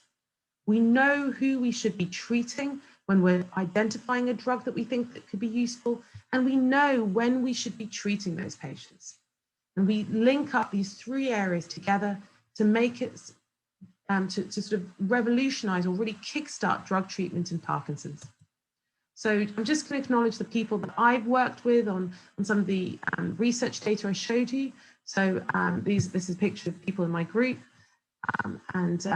We know who we should be treating when we're identifying a drug that we think that could be useful, and we know when we should be treating those patients. And we link up these three areas together to make it, to sort of revolutionize or really kickstart drug treatment in Parkinson's. So I'm just going to acknowledge the people that I've worked with on some of the research data I showed you. So this is a picture of people in my group, and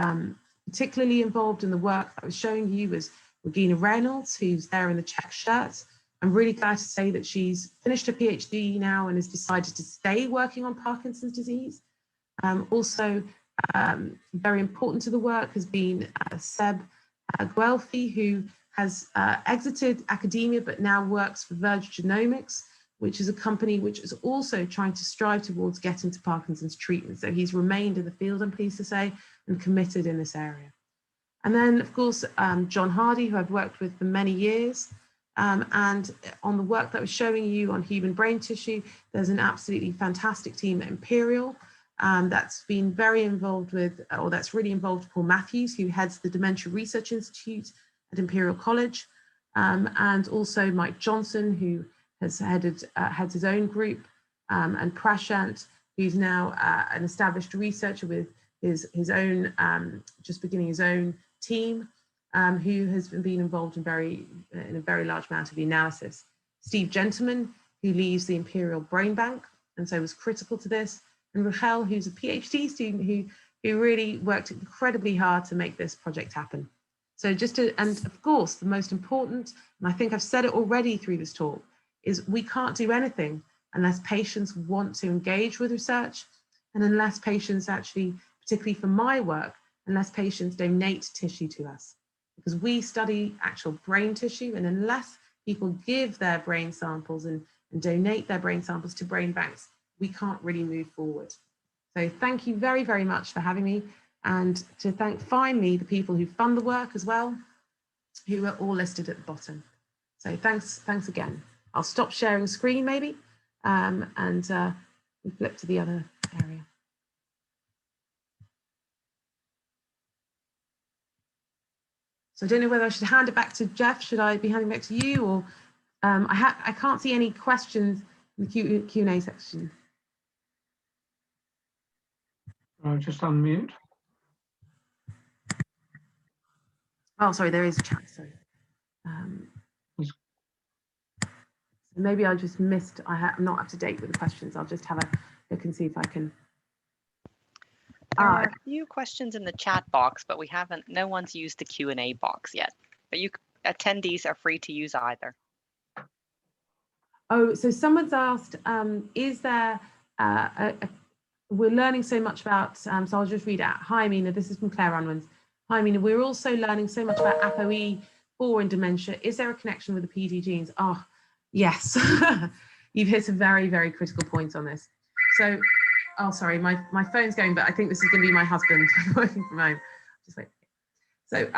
particularly involved in the work that I was showing you was Regina Reynolds, who's there in the check shirt. I'm really glad to say that she's finished her PhD now and has decided to stay working on Parkinson's disease. Also, very important to the work has been Seb Guelfi, who has exited academia but now works for Verge Genomics, which is a company which is also trying to strive towards getting to Parkinson's treatment. So he's remained in the field, I'm pleased to say, and committed in this area. And then, of course, John Hardy, who I've worked with for many years. And on the work that I was showing you on human brain tissue, there's an absolutely fantastic team at Imperial that's been very involved with, or that's really involved Paul Matthews, who heads the Dementia Research Institute at Imperial College, and also Mike Johnson, who has heads his own group, and Prashant, who's now an established researcher with his own, just beginning his own team, who has been involved in a very large amount of the analysis. Steve Gentleman, who leads the Imperial Brain Bank, and so was critical to this, and Rachel, who's a PhD student who really worked incredibly hard to make this project happen. So and of course, the most important, and I think I've said it already through this talk, is we can't do anything unless patients want to engage with research, and unless patients actually, particularly for my work, unless patients donate tissue to us. Because we study actual brain tissue, and unless people give their brain samples and donate their brain samples to brain banks, we can't really move forward. So thank you very, very much for having me, and to thank finally the people who fund the work as well, who are all listed at the bottom. So thanks again. I'll stop sharing screen maybe, and we flip to the other area. So I don't know whether I should hand it back to Jeff. Should I be handing it back to you, or I can't see any questions in the Q&A section. Just unmute. Oh, sorry, there is a chat. Sorry. Maybe I just missed. I'm not up to date with the questions. I'll just have a look and see if I can. There are a few questions in the chat box, but no one's used the Q&A box yet. But attendees are free to use either. Oh, so someone's asked, is there we're learning so much about, so I'll just read out. Hi, Mina, this is from Claire Unwins. Hi, Mina, we're also learning so much about ApoE4 in dementia. Is there a connection with the PD genes? Oh, yes. You've hit a very, very critical point on this. So, oh, sorry, my phone's going, but I think this is going to be my husband working from home. Just wait. So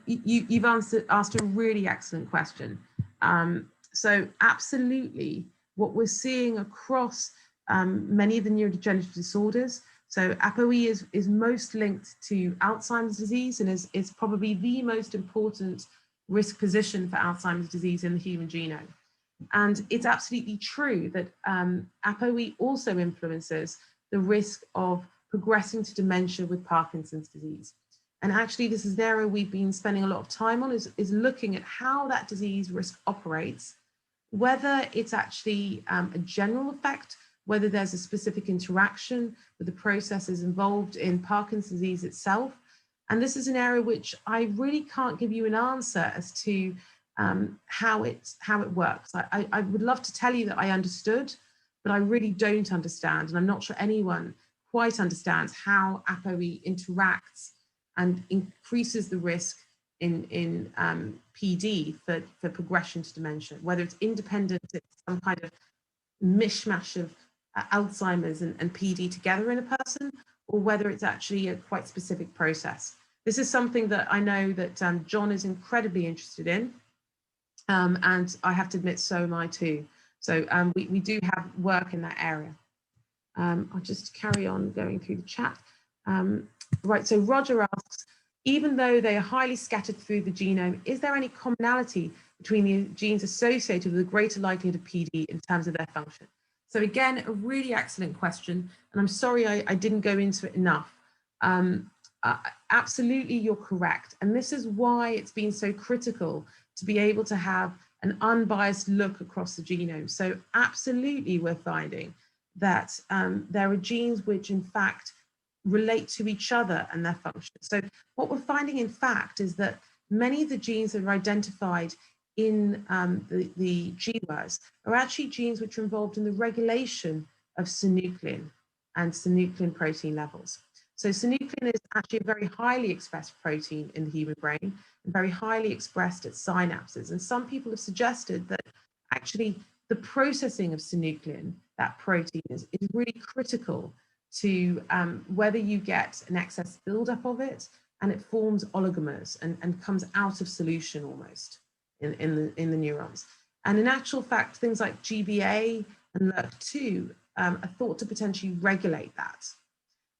you've asked a really excellent question. So absolutely, what we're seeing across many of the neurodegenerative disorders, so ApoE is most linked to Alzheimer's disease and is probably the most important risk position for Alzheimer's disease in the human genome. And it's absolutely true that ApoE also influences the risk of progressing to dementia with Parkinson's disease. And actually, this is an area we've been spending a lot of time on, is looking at how that disease risk operates, whether it's actually a general effect, whether there's a specific interaction with the processes involved in Parkinson's disease itself. And this is an area which I really can't give you an answer as to how it works. I would love to tell you that I understood, but I really don't understand. And I'm not sure anyone quite understands how ApoE interacts and increases the risk in PD for progression to dementia, whether it's independent, it's some kind of mishmash of Alzheimer's and PD together in a person, or whether it's actually a quite specific process. This is something that I know that John is incredibly interested in, and I have to admit, so am I too. So we do have work in that area. I'll just carry on going through the chat. Right, so Roger asks, even though they are highly scattered through the genome, is there any commonality between the genes associated with a greater likelihood of PD in terms of their function? So again, a really excellent question, and I'm sorry I didn't go into it enough. Absolutely, you're correct. And this is why it's been so critical to be able to have an unbiased look across the genome. So absolutely, we're finding that there are genes which in fact relate to each other and their function. So what we're finding in fact is that many of the genes that are identified in the GWAS are actually genes which are involved in the regulation of synuclein and synuclein protein levels. So synuclein is actually a very highly expressed protein in the human brain and very highly expressed at synapses. And some people have suggested that actually the processing of synuclein, that protein, is really critical to whether you get an excess buildup of it and it forms oligomers and comes out of solution almost in the neurons. And in actual fact, things like GBA and LRRK2 are thought to potentially regulate that.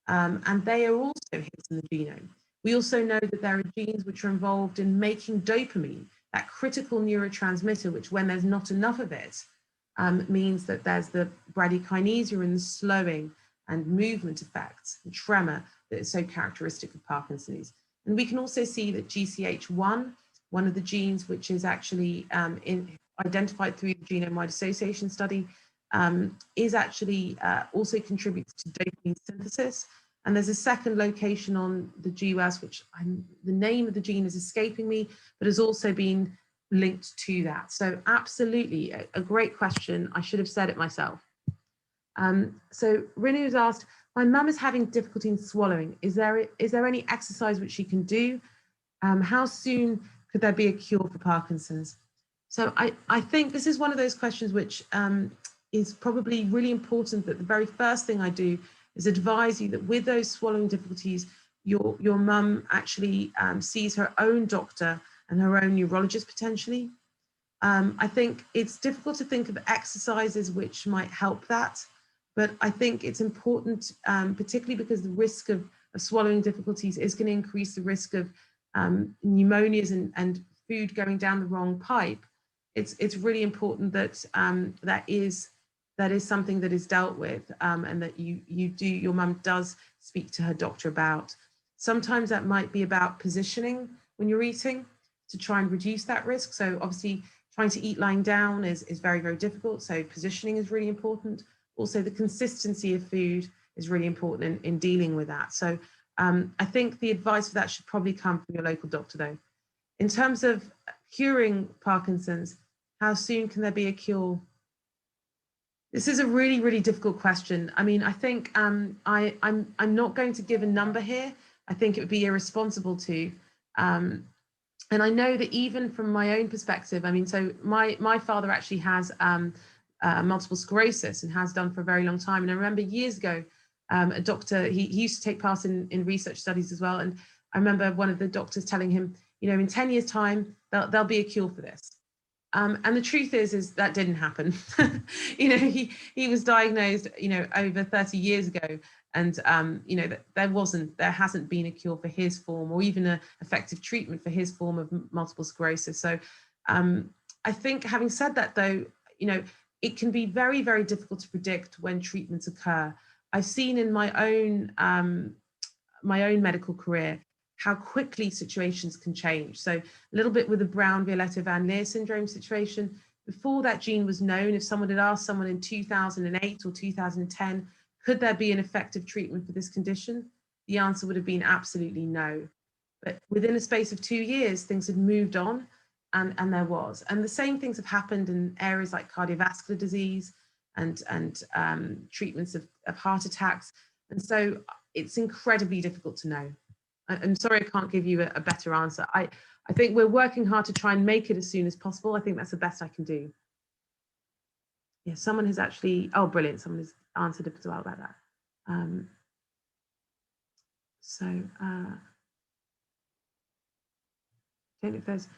And they are also hits in the genome. We also know that there are genes which are involved in making dopamine, that critical neurotransmitter, which when there's not enough of it, means that there's the bradykinesia and the slowing and movement effects and tremor that is so characteristic of Parkinson's. And we can also see that GCH1, one of the genes which is actually identified through the genome-wide association study, is actually also contributes to dopamine synthesis. And there's a second location on the GWAS, which the name of the gene is escaping me, but has also been linked to that. So absolutely, a great question. I should have said it myself. So Rinu has asked, my mum is having difficulty in swallowing. Is there any exercise which she can do? How soon could there be a cure for Parkinson's? So I think this is one of those questions which is probably really important, that the very first thing I do is advise you that with those swallowing difficulties, your mum actually sees her own doctor and her own neurologist potentially. I think it's difficult to think of exercises which might help that, but I think it's important, particularly because the risk of swallowing difficulties is going to increase the risk of pneumonias and food going down the wrong pipe. It's really important that there is that is something that is dealt with, and that your mum does speak to her doctor about. Sometimes that might be about positioning when you're eating to try and reduce that risk. So obviously trying to eat lying down is very, very difficult. So positioning is really important. Also the consistency of food is really important in dealing with that. So I think the advice for that should probably come from your local doctor though. In terms of curing Parkinson's, how soon can there be a cure? This is a really, really difficult question. I mean, I think I'm not going to give a number here. I think it would be irresponsible to. And I know that even from my own perspective, I mean, so my father actually has multiple sclerosis and has done for a very long time. And I remember years ago, a doctor, he used to take part in research studies as well. And I remember one of the doctors telling him, you know, in 10 years time, there'll be a cure for this. And the truth is that didn't happen. You know, he was diagnosed, you know, over 30 years ago. And, you know, there hasn't been a cure for his form or even an effective treatment for his form of multiple sclerosis. So I think having said that, though, you know, it can be very, very difficult to predict when treatments occur. I've seen in my own medical career how quickly situations can change. So a little bit with the Brown-Violetta-Van Leer syndrome situation, before that gene was known, if someone had asked someone in 2008 or 2010, could there be an effective treatment for this condition? The answer would have been absolutely no. But within a space of 2 years, things had moved on and there was. And the same things have happened in areas like cardiovascular disease and treatments of heart attacks. And so it's incredibly difficult to know. I'm sorry, I can't give you a better answer. I think we're working hard to try and make it as soon as possible. I think that's the best I can do. Yeah, someone has actually, oh, brilliant. Someone has answered as well about that. I don't know if there's,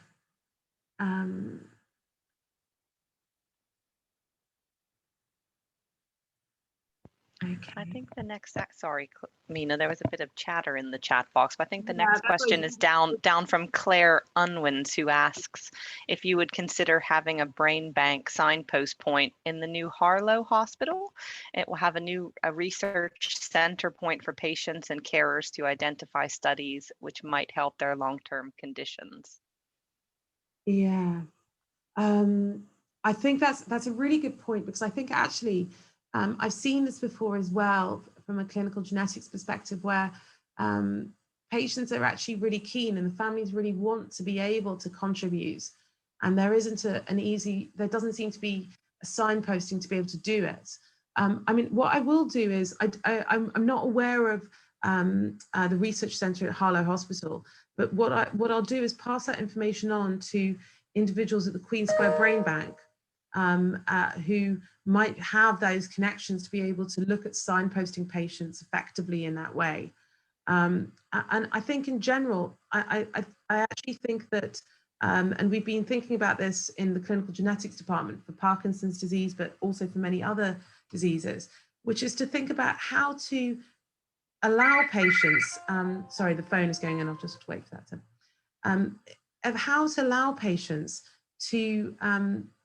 okay. I think the next, sorry, Mina, there was a bit of chatter in the chat box, but I think the next question is down from Claire Unwins, who asks if you would consider having a brain bank signpost point in the new Harlow Hospital. It will have a research center point for patients and carers to identify studies which might help their long-term conditions. Yeah, I think that's a really good point, because I think actually, I've seen this before as well from a clinical genetics perspective, where patients are actually really keen and the families really want to be able to contribute. And there isn't there doesn't seem to be a signposting to be able to do it. I mean, what I will do is, I'm not aware of the research centre at Harlow Hospital, but what I'll do is pass that information on to individuals at the Queen Square Brain Bank who might have those connections to be able to look at signposting patients effectively in that way. And I think in general, I actually think that, and we've been thinking about this in the clinical genetics department for Parkinson's disease, but also for many other diseases, which is to think about how to allow patients, sorry, the phone is going in, I'll just wait for that to, of how to allow patients to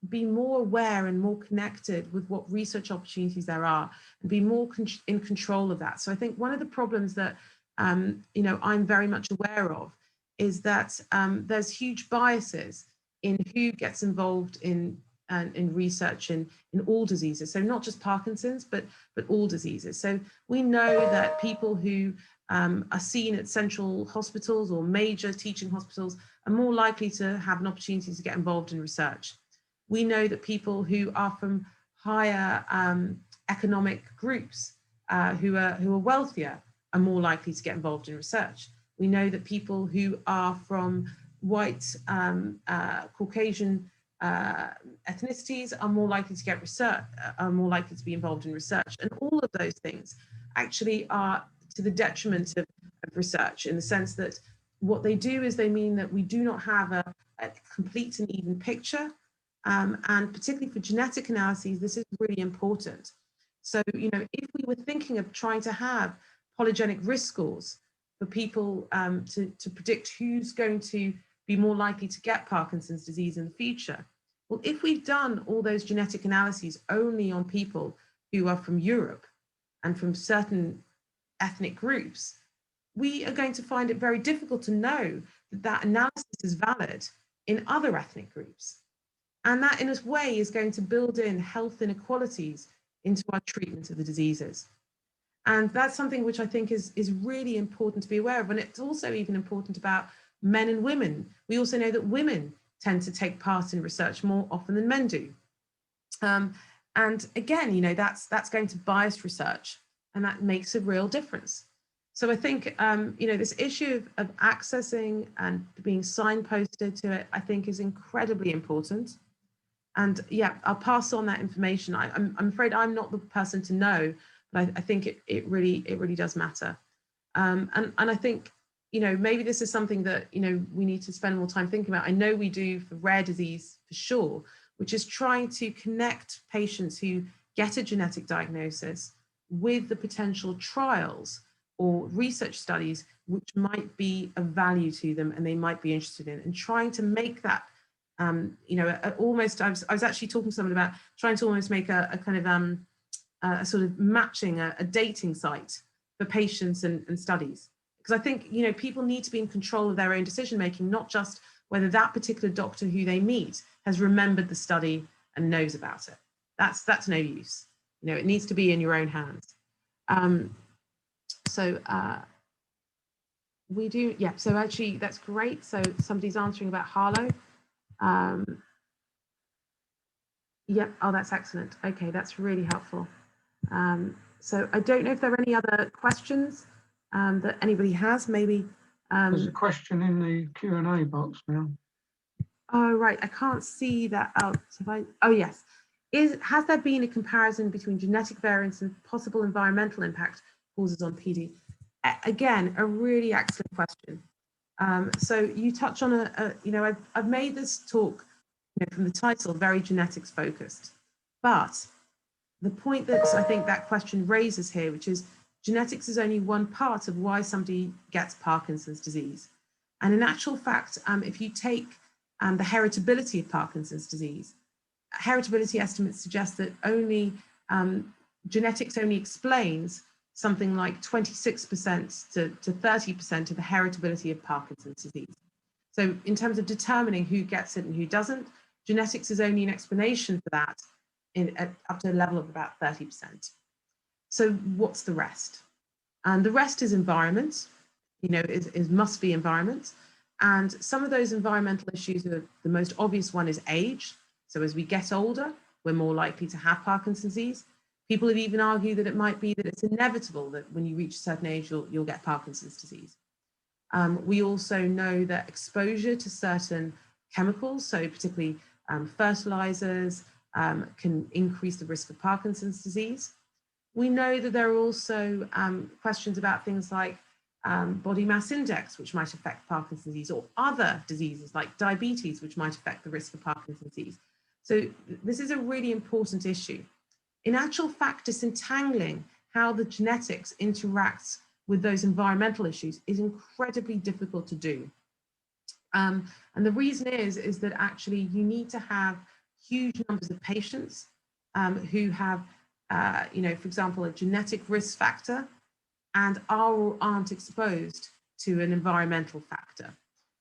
be more aware and more connected with what research opportunities there are and be more in control of that. So I think one of the problems that you know, I'm very much aware of is that there's huge biases in who gets involved in research in all diseases. So not just Parkinson's, but all diseases. So we know that people who are seen at central hospitals or major teaching hospitals are more likely to have an opportunity to get involved in research. We know that people who are from higher economic groups who are wealthier are more likely to get involved in research. We know that people who are from white Caucasian ethnicities are more likely to get research, are more likely to be involved in research. And all of those things actually are to the detriment of research, in the sense that what they do is they mean that we do not have a complete and even picture. And particularly for genetic analyses, this is really important. So, you know, if we were thinking of trying to have polygenic risk scores for people to predict who's going to be more likely to get Parkinson's disease in the future, Well, if we've done all those genetic analyses only on people who are from Europe and from certain ethnic groups, we are going to find it very difficult to know that that analysis is valid in other ethnic groups. And that in a way is going to build in health inequalities into our treatment of the diseases. And that's something which I think is really important to be aware of. And it's also even important about men and women. We also know that women tend to take part in research more often than men do. And again, you know, that's going to bias research, and that makes a real difference. So I think, you know, this issue of accessing and being signposted to it, I think is incredibly important. And yeah, I'll pass on that information. I'm afraid I'm not the person to know, but I think it really does matter. And I think, you know, maybe this is something that, you know, we need to spend more time thinking about. I know we do for rare disease for sure, which is trying to connect patients who get a genetic diagnosis with the potential trials or research studies which might be of value to them and they might be interested in, and trying to make that, you know, almost, I was actually talking to someone about trying to almost make a kind of a sort of matching, a dating site for patients and studies. Because I think, you know, people need to be in control of their own decision making, not just whether that particular doctor who they meet has remembered the study and knows about it. That's no use. You know, it needs to be in your own hands. We do, yeah, so actually that's great. So somebody's answering about Harlow. Yep, oh, that's excellent. Okay, that's really helpful. So I don't know if there are any other questions that anybody has, maybe. There's a question in the Q&A box now. Oh, right, I can't see that out. Oh, yes. Has there been a comparison between genetic variants and possible environmental impact causes on PD? Again, a really excellent question. So you touch on you know, I've made this talk, you know, from the title, very genetics focused, but the point that I think that question raises here, which is genetics is only one part of why somebody gets Parkinson's disease. And in actual fact, if you take the heritability of Parkinson's disease, heritability estimates suggest that only genetics only explains something like 26% to 30% of the heritability of Parkinson's disease. So in terms of determining who gets it and who doesn't, genetics is only an explanation for that up to a level of about 30%. So what's the rest? And the rest is environment, you know, must be environment. And some of those environmental issues, the most obvious one is age. So as we get older, we're more likely to have Parkinson's disease. People have even argued that it might be that it's inevitable that when you reach a certain age, you'll get Parkinson's disease. We also know that exposure to certain chemicals, so particularly fertilizers, can increase the risk of Parkinson's disease. We know that there are also questions about things like body mass index, which might affect Parkinson's disease, or other diseases like diabetes, which might affect the risk of Parkinson's disease. So this is a really important issue. In actual fact, disentangling how the genetics interacts with those environmental issues is incredibly difficult to do. And the reason is that actually you need to have huge numbers of patients who have, you know, for example, a genetic risk factor and are or aren't exposed to an environmental factor.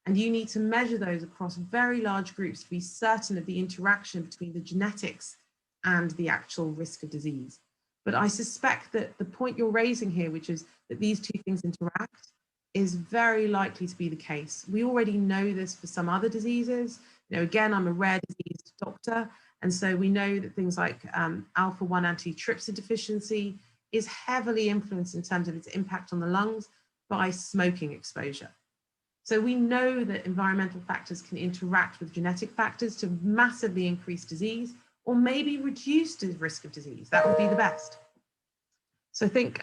And you need to measure those across very large groups to be certain of the interaction between the genetics and the actual risk of disease. But I suspect that the point you're raising here, which is that these two things interact, is very likely to be the case. We already know this for some other diseases. You know, again, I'm a rare disease doctor, and so we know that things like alpha-1 antitrypsin deficiency is heavily influenced in terms of its impact on the lungs by smoking exposure. So we know that environmental factors can interact with genetic factors to massively increase disease, or maybe reduce the risk of disease. That would be the best. So I think,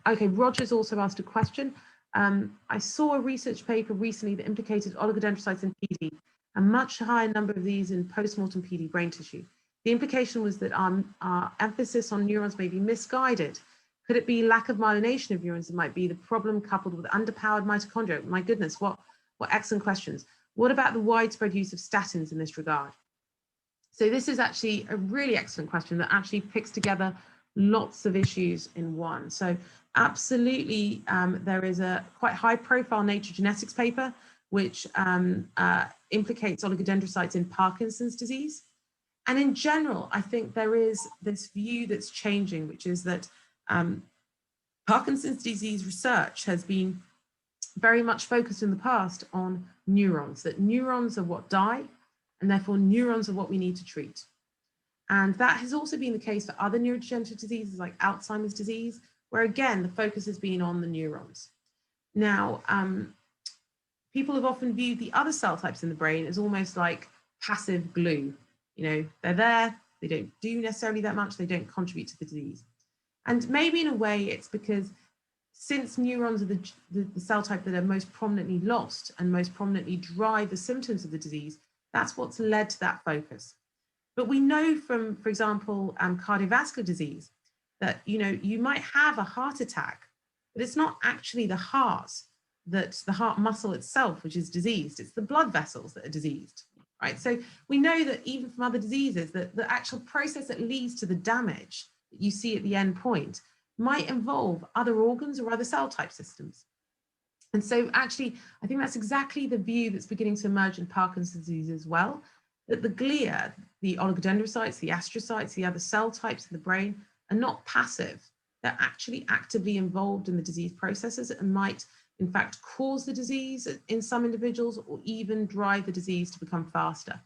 okay, Roger's also asked a question. I saw a research paper recently that implicated oligodendrocytes in PD, a much higher number of these in postmortem PD brain tissue. The implication was that our emphasis on neurons may be misguided. Could it be lack of myelination of neurons that might be the problem, coupled with underpowered mitochondria? My goodness, what excellent questions. What about the widespread use of statins in this regard? So this is actually a really excellent question that actually picks together lots of issues in one. So absolutely, there is a quite high profile Nature Genetics paper which implicates oligodendrocytes in Parkinson's disease. And in general, I think there is this view that's changing, which is that Parkinson's disease research has been very much focused in the past on neurons, that neurons are what die, and therefore neurons are what we need to treat. And that has also been the case for other neurodegenerative diseases like Alzheimer's disease, where again, the focus has been on the neurons. Now, people have often viewed the other cell types in the brain as almost like passive glue. You know, they're there, they don't do necessarily that much, they don't contribute to the disease. And maybe in a way it's because since neurons are the cell type that are most prominently lost and most prominently drive the symptoms of the disease, that's what's led to that focus. But we know from, for example, cardiovascular disease that, you know, you might have a heart attack, but it's not actually the heart, that the heart muscle itself, which is diseased, it's the blood vessels that are diseased, right? So we know that even from other diseases, that the actual process that leads to the damage that you see at the end point might involve other organs or other cell type systems. And so actually, I think that's exactly the view that's beginning to emerge in Parkinson's disease as well, that the glia, the oligodendrocytes, the astrocytes, the other cell types in the brain are not passive. They're actually actively involved in the disease processes and might, in fact, cause the disease in some individuals or even drive the disease to become faster.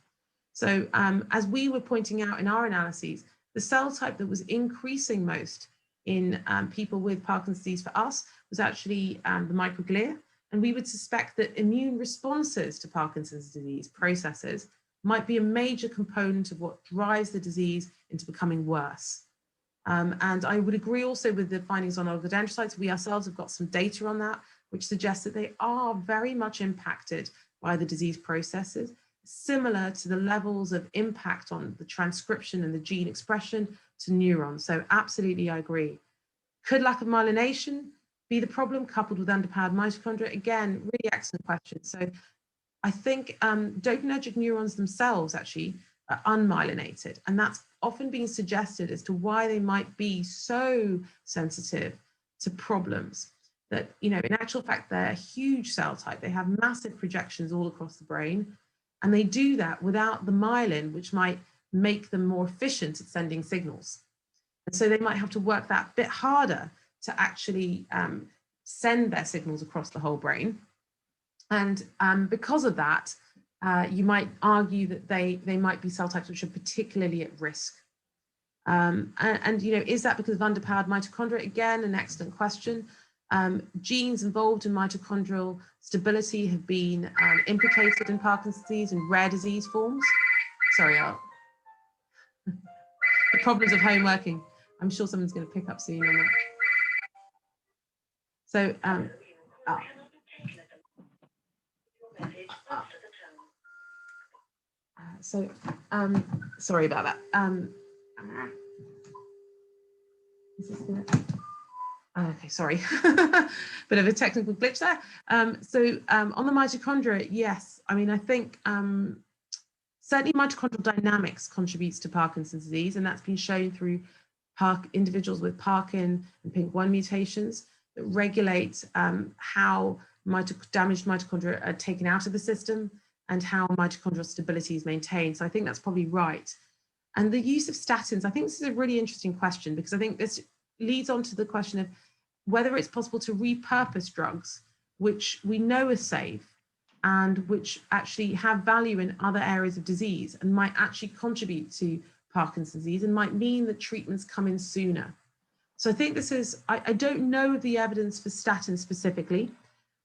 So as we were pointing out in our analyses, the cell type that was increasing most in people with Parkinson's disease for us was actually the microglia. And we would suspect that immune responses to Parkinson's disease processes might be a major component of what drives the disease into becoming worse. And I would agree also with the findings on oligodendrocytes. We ourselves have got some data on that, which suggests that they are very much impacted by the disease processes, similar to the levels of impact on the transcription and the gene expression to neurons. So absolutely, I agree. Could lack of myelination be the problem coupled with underpowered mitochondria? Again, really excellent question. So I think dopaminergic neurons themselves actually are unmyelinated, and that's often being suggested as to why they might be so sensitive to problems. That, you know, in actual fact, they're a huge cell type. They have massive projections all across the brain, and they do that without the myelin, which might make them more efficient at sending signals. And so they might have to work that bit harder to actually send their signals across the whole brain. And because of that, you might argue that they might be cell types which are particularly at risk. And you know, is that because of underpowered mitochondria? Again, an excellent question. Genes involved in mitochondrial stability have been implicated in Parkinson's disease and rare disease forms. Sorry, the problems of home working. I'm sure someone's going to pick up soon on that. So, sorry about that. Is this gonna... Okay, sorry, bit of a technical glitch there. On the mitochondria, yes, I mean, I think certainly mitochondrial dynamics contributes to Parkinson's disease, and that's been shown through individuals with Parkin and PINK1 mutations that regulate how damaged mitochondria are taken out of the system and how mitochondrial stability is maintained. So I think that's probably right. And the use of statins, I think this is a really interesting question, because I think this leads on to the question of whether it's possible to repurpose drugs which we know are safe and which actually have value in other areas of disease and might actually contribute to Parkinson's disease and might mean that treatments come in sooner. So I think this is, I don't know of the evidence for statins specifically.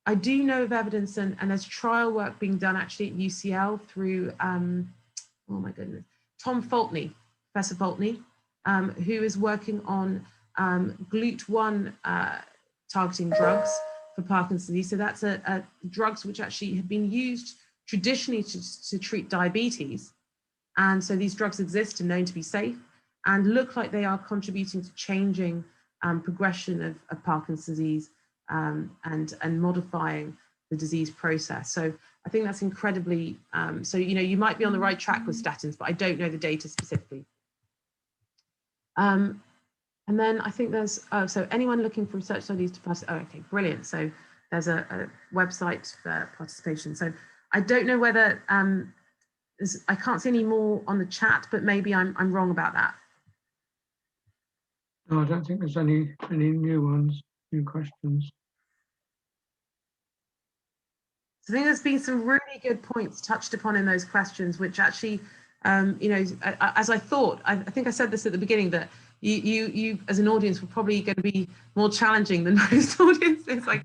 I do know of evidence, and there's trial work being done actually at UCL through, oh my goodness, Tom Fultney, Professor Fultney, who is working on GLUT1 targeting drugs for Parkinson's disease. So that's drugs which actually have been used traditionally to treat diabetes. And so these drugs exist and known to be safe and look like they are contributing to changing progression of Parkinson's disease and modifying the disease process. So I think that's incredibly, so, you know, you might be on the right track with statins, but I don't know the data specifically. And then I think there's, so anyone looking for research studies to participate, oh, okay, brilliant. So there's a website for participation. So I don't know whether, I can't see any more on the chat, but maybe I'm wrong about that. No, I don't think there's any new ones, new questions. So I think there's been some really good points touched upon in those questions, which actually, you know, as I thought, I think I said this at the beginning, that you as an audience were probably going to be more challenging than most audiences. Like,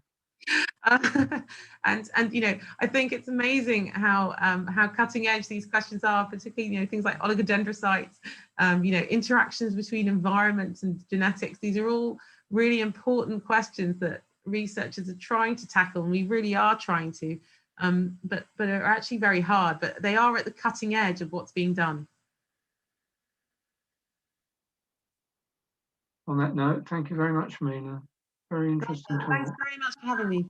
and you know, I think it's amazing how cutting edge these questions are, particularly, you know, things like oligodendrocytes, you know, interactions between environments and genetics. These are all really important questions that researchers are trying to tackle, and we really are trying to, but are actually very hard, but they are at the cutting edge of what's being done. On that note, thank you very much, Mina. Very interesting talk. Thanks very much for having me.